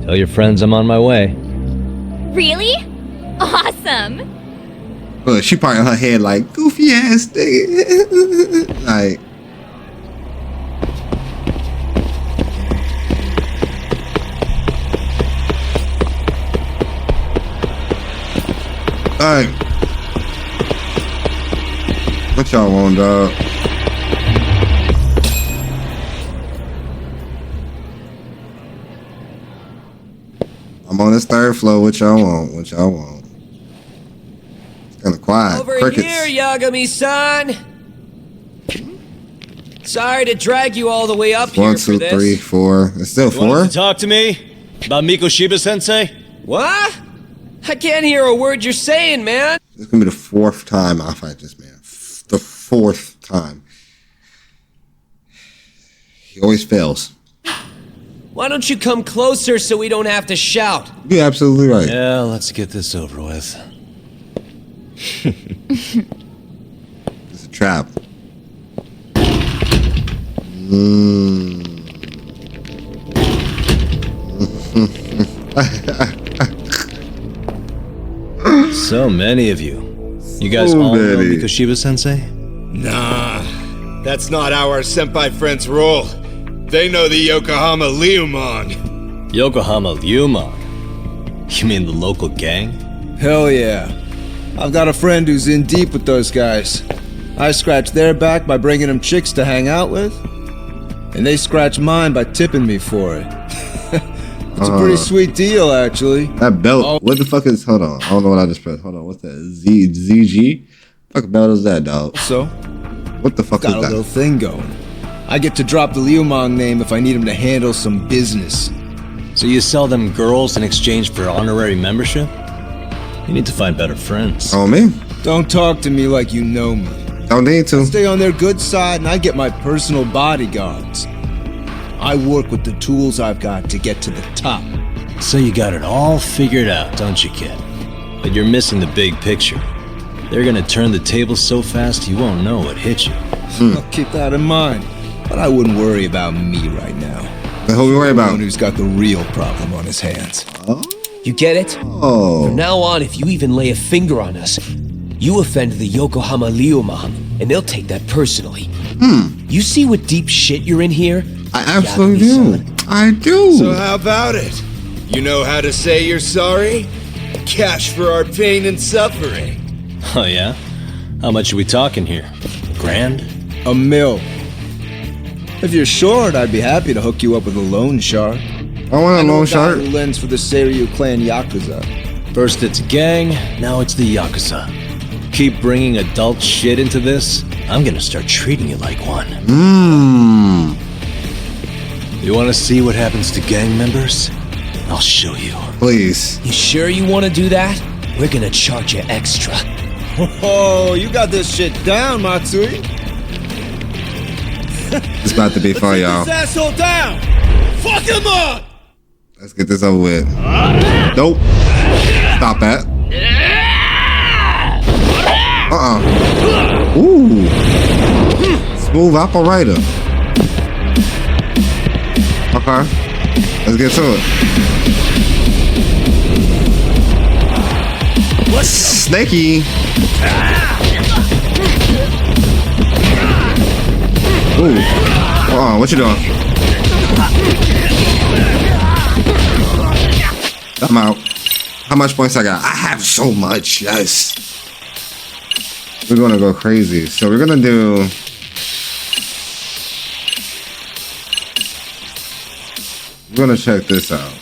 Tell your friends I'm on my way. Really? Awesome! Look, she probably in her head like, goofy ass nigga. Like. Alright. What y'all want, dog? I'm on this third floor. What y'all want? What y'all want? It's kind of quiet. Over Crickets. here, Yagami-san. Sorry to drag you all the way up here 1, for 2, this. 3, 4. It's still You wanted 4? to talk to me about Mikoshiba-sensei? What? I can't hear a word you're saying, man. This is gonna be the 4th time I fight this man. The 4th time. He always fails. Why don't you come closer so we don't have to shout? You're absolutely right. Yeah, let's get this over with. It's a trap. So many of you. You guys all know Mikoshiba-sensei? Nah, that's not how our senpai friends roll. They know the Yokohama Liumon. Yokohama Liumon? You mean the local gang? Hell yeah. I've got a friend who's in deep with those guys. I scratch their back by bringing them chicks to hang out with, and they scratch mine by tipping me for it. It's a pretty sweet deal, actually. That belt. What the fuck is? Hold on. I don't know what I just pressed. Hold on. What's that? ZG? Fuck belt is that, dog? So? What the fuck got is a that? little thing going. I get to drop the Liumong name if I need him to handle some business. So you sell them girls in exchange for honorary membership? You need to find better friends. Oh, me? Don't talk to me like you know me. Don't need to. I stay on their good side and I get my personal bodyguards. I work with the tools I've got to get to the top. So you got it all figured out, don't you, kid? But you're missing the big picture. They're gonna turn the tables so fast you won't know what hit you. I'll keep that in mind. But I wouldn't worry about me right now. Who we worry about? One who's got the real problem on his hands. You get it? Oh. From now on, if you even lay a finger on us, you offend the Yokohama Liumon, and they'll take that personally. You see what deep shit you're in here? I absolutely do. I do. So how about it? You know how to say you're sorry? Cash for our pain and suffering. Oh yeah? How much are we talking here? $1,000? $1 million. If you're short, I'd be happy to hook you up with a loan shark. I want a loan shark. Who lends for the Seiryo clan Yakuza. First it's gang, now it's the Yakuza. Keep bringing adult shit into this, I'm gonna start treating you like one. You wanna see what happens to gang members? I'll show you. Please. You sure you want to do that? We're gonna charge you extra. Oh, you got this shit down, Matsui. It's about to be fun, y'all. This asshole down! Fuck him up! Let's get this over with. Nope. Stop that. Ooh. Smooth operator. Okay. Let's get to it. What? Snaky. Ooh. What you doing? I'm out. How much points I got? I have so much. Yes. We're gonna go crazy. So we're gonna do. We're gonna check this out.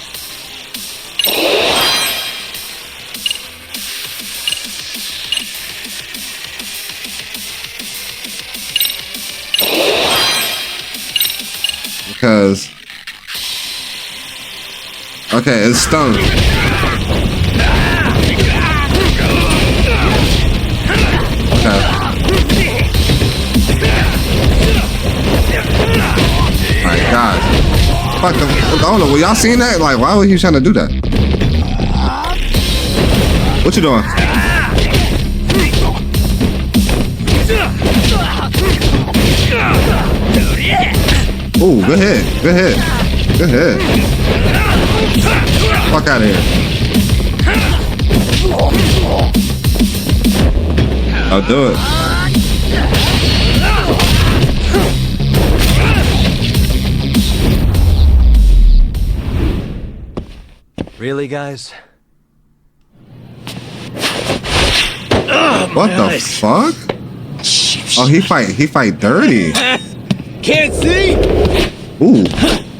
Because I Okay, it's stung. Okay. Alright, guys. Fuck the, I don't know, were y'all seeing that? Like, why was he trying to do that? What you doing? Ooh, good hit. Good hit. Good hit. Fuck out of here. I'll do it. Really, guys? What the fuck? Oh, he fight dirty. Can't see? Ooh.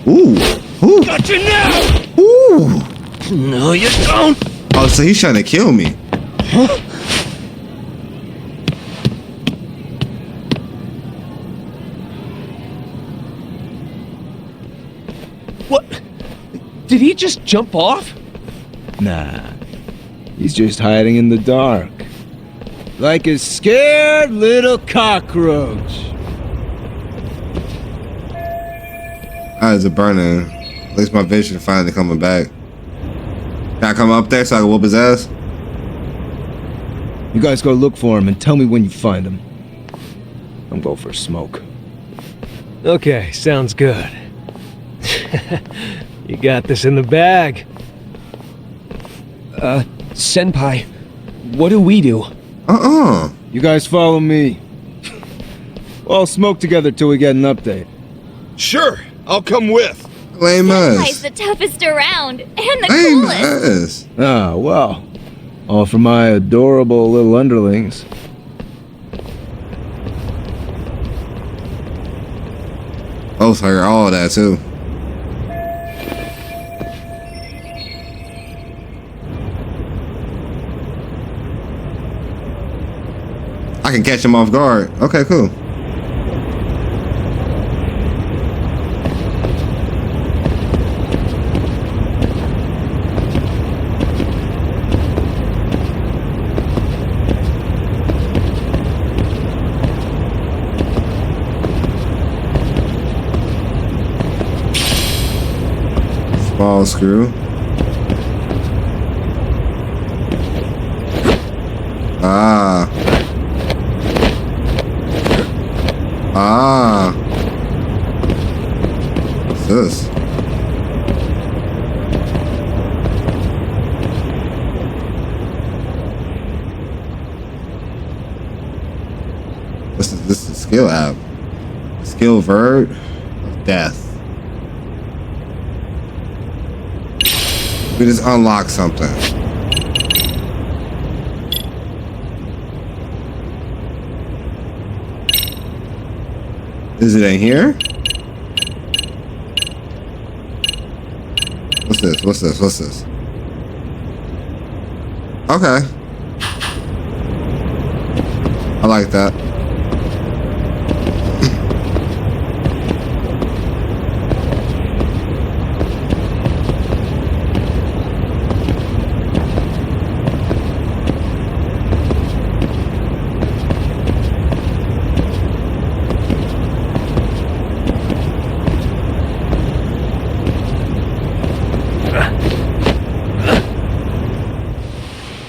Ooh. Ooh. Got you now! Ooh. No, you don't! Oh, so he's trying to kill me. Huh? What? Did he just jump off? Nah. He's just hiding in the dark. Like a scared little cockroach. Eyes are burning. At least my vision finally coming back. Can I come up there so I can whoop his ass? You guys go look for him and tell me when you find him. I'm going for a smoke. Okay, sounds good. You got this in the bag. Senpai, what do we do? You guys follow me. We'll all smoke together till we get an update. Sure, I'll come with. Lame Senpai's the toughest around, and the coolest. Ah, well. All for my adorable little underlings. Both heard all that too. I can catch him off guard. Okay, cool. Ball screw. Ah. Ah. What's this? This is a skill app. Skill verb of death. We just unlock something. Is it in here? What's this? What's this? What's this? Okay. I like that.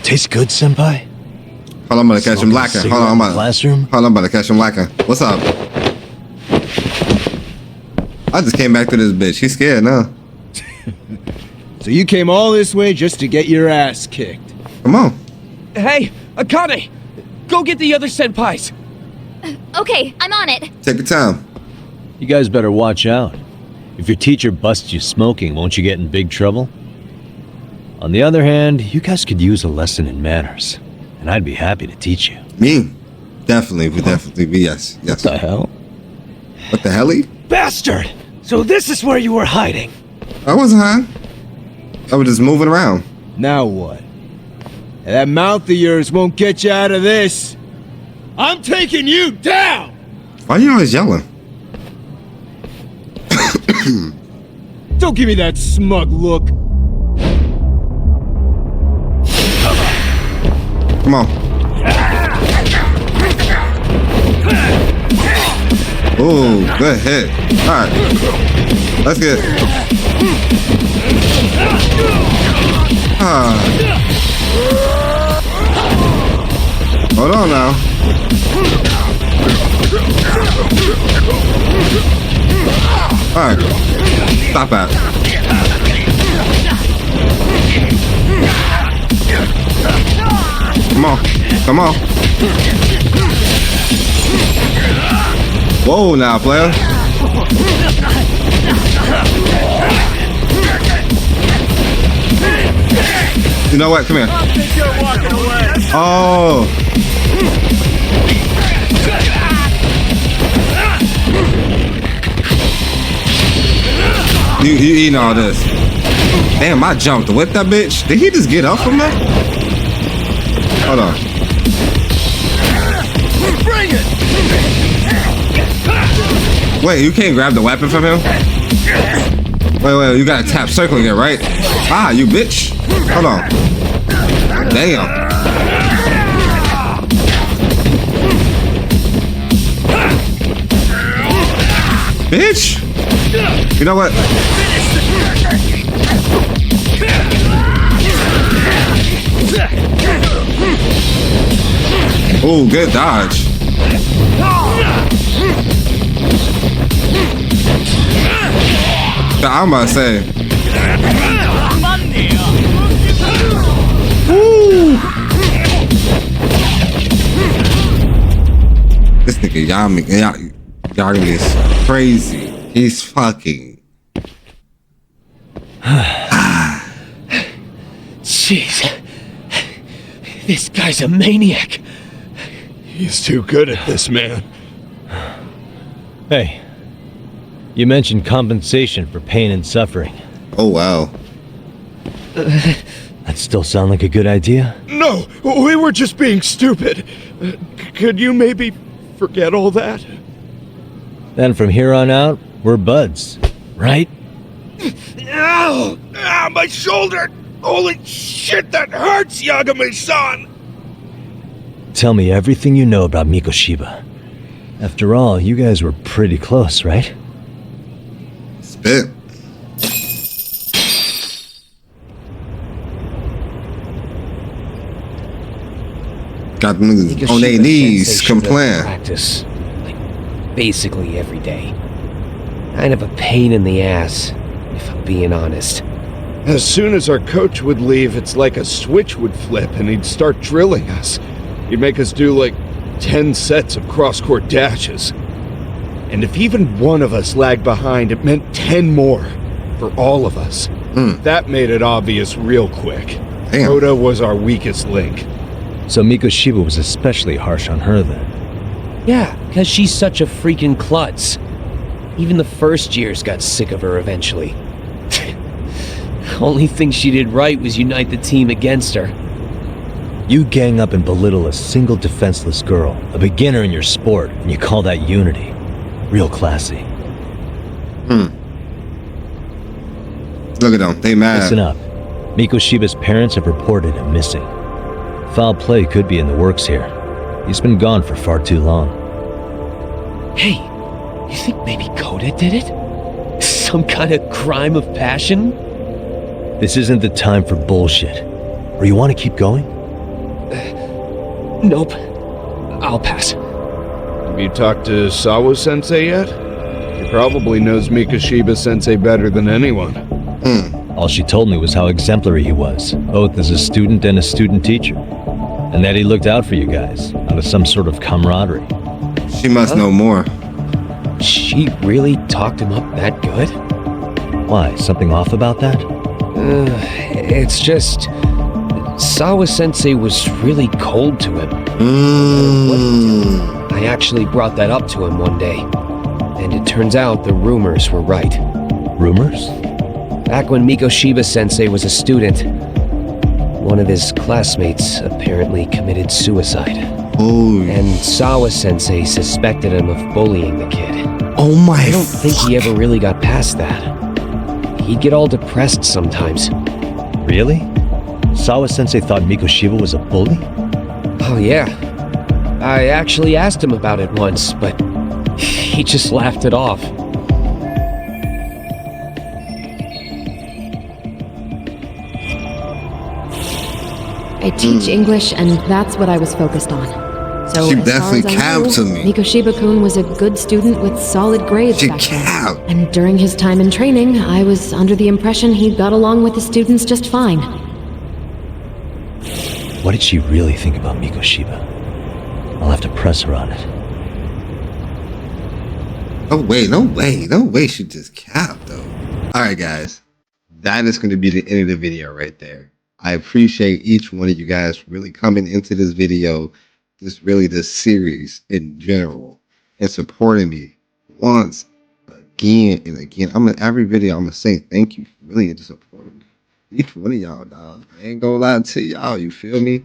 Tastes good, Senpai? Hold on, I'm gonna catch him lacking. Hold on, I'm about to catch him lacking. What's up? I just came back to this bitch. He's scared now. So you came all this way just to get your ass kicked. Come on. Hey, Akane! Go get the other senpais! Okay, I'm on it. Take your time. You guys better watch out. If your teacher busts you smoking, won't you get in big trouble? On the other hand, you guys could use a lesson in manners, and I'd be happy to teach you. Me? Definitely, we definitely be, yes. Yes. What the hell? What the hell? Bastard! So this is where you were hiding. I wasn't hiding. I was just moving around. Now what? That mouth of yours won't get you out of this. I'm taking you down! Why are you always yelling? Don't give me that smug look. Come on. Ooh, good hit. Alright. Let's get it. Hold on now. Alright. Stop that. Come on. Come on. Whoa now, player. You know what? Come here. Oh. You eating all this. Damn, I jumped with that bitch. Did he just get up from that? Hold on. Bring it! Wait, you can't grab the weapon from him? Wait, you gotta tap circle again, right? Ah, you bitch. Hold on. Damn. Bitch! You know what? Oh, good dodge. I'm about to say. Woo. This nigga Yagami is crazy. He's fucking. Jeez. This guy's a maniac. He's too good at this, man. Hey. You mentioned compensation for pain and suffering. Oh, wow. That still sound like a good idea? No, we were just being stupid. Could you maybe forget all that? Then from here on out, we're buds, right? Ow! Ah, my shoulder! Holy shit, that hurts, Yagami-san! Tell me everything you know about Mikoshiba. After all, you guys were pretty close, right? Spit. Got them niggas on their knees complaining. Practice, like, basically every day. Kind of a pain in the ass, if I'm being honest. As soon as our coach would leave, it's like a switch would flip and he'd start drilling us. He'd make us do like 10 sets of cross-court dashes. And if even one of us lagged behind, it meant 10 more for all of us. That made it obvious real quick. Damn. Koda was our weakest link. So Mikoshiba was especially harsh on her then? Yeah, because she's such a freaking klutz. Even the first years got sick of her eventually. Only thing she did right was unite the team against her. You gang up and belittle a single defenseless girl, a beginner in your sport, and you call that unity. Real classy. Look at them, they mad. Listen up. Mikoshiba's parents have reported him missing. Foul play could be in the works here. He's been gone for far too long. Hey, you think maybe Koda did it? Some kind of crime of passion? This isn't the time for bullshit. Or you want to keep going? Nope. I'll pass. Have you talked to Sawa-sensei yet? He probably knows Mikoshiba-sensei better than anyone. All she told me was how exemplary he was, both as a student and a student teacher. And that he looked out for you guys, out of some sort of camaraderie. She must know more. She really talked him up that good? Why, something off about that? It's just... Sawa-sensei was really cold to him. I actually brought that up to him one day. And it turns out the rumors were right. Rumors? Back when Mikoshiba-sensei was a student, one of his classmates apparently committed suicide. And Sawa-sensei suspected him of bullying the kid. Oh my... I don't think he ever really got past that. He'd get all depressed sometimes. Really? Sawa-sensei thought Mikoshiba was a bully? Oh, yeah. I actually asked him about it once, but he just laughed it off. I teach English, and that's what I was focused on. So She as definitely far as I capped know, to me. Mikoshiba-kun was a good student with solid grades She back then. capped. And during his time in training, I was under the impression he got along with the students just fine. What did she really think about Mikoshiba? I'll have to press her on it. No way she just capped though. Alright guys, that is going to be the end of the video right there. I appreciate each one of you guys really coming into this video, this series in general, and supporting me once again and again. Every video I'm gonna say thank you for really into supporting each one of y'all, dog. I ain't gonna lie to y'all, you feel me?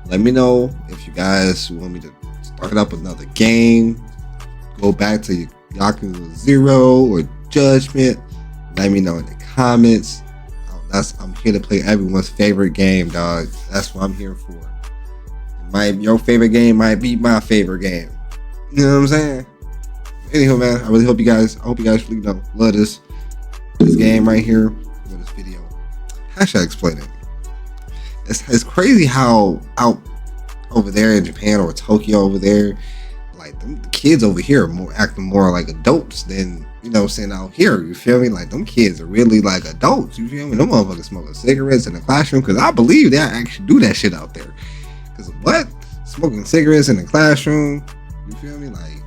Let me know if you guys want me to start up another game, go back to Yakuza 0 or Judgment. Let me know in the comments. I'm here to play everyone's favorite game, dog. That's what I'm here for. Your favorite game might be my favorite game. You know what I'm saying? Anyhow, man, I hope you guys really love this game right here. Love this video. How should I explain it? It's crazy how out over there in Japan or Tokyo over there, like the kids over here are acting more like adults than, you know what I'm saying, out here. You feel me? Like them kids are really like adults. You feel me? Them motherfuckers smoking cigarettes in the classroom, because I believe they actually do that shit out there. Because what? Smoking cigarettes in the classroom? You feel me? Like,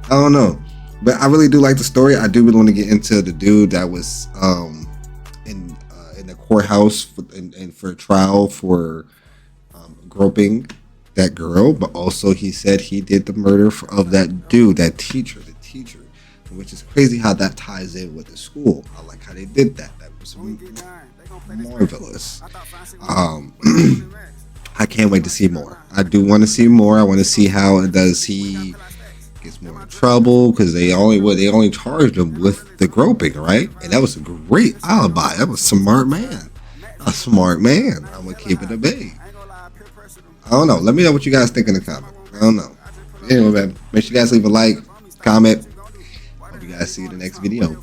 I don't know. But I really do like the story. I do really want to get into the dude that was in the courthouse for trial for groping that girl, but also he said he did the murder of that dude, the teacher, which is crazy how that ties in with the school. I like how they did that. That was marvelous. I can't wait to see more. I do want to see more. I want to see how does he gets more in trouble, because they only charged him with the groping, right? And that was a great alibi. That was a smart man. I'm gonna keep it a bay. I don't know. Let me know what you guys think in the comments. I don't know. Anyway, man, make sure you guys leave a like, comment. Hope you guys see you in the next video.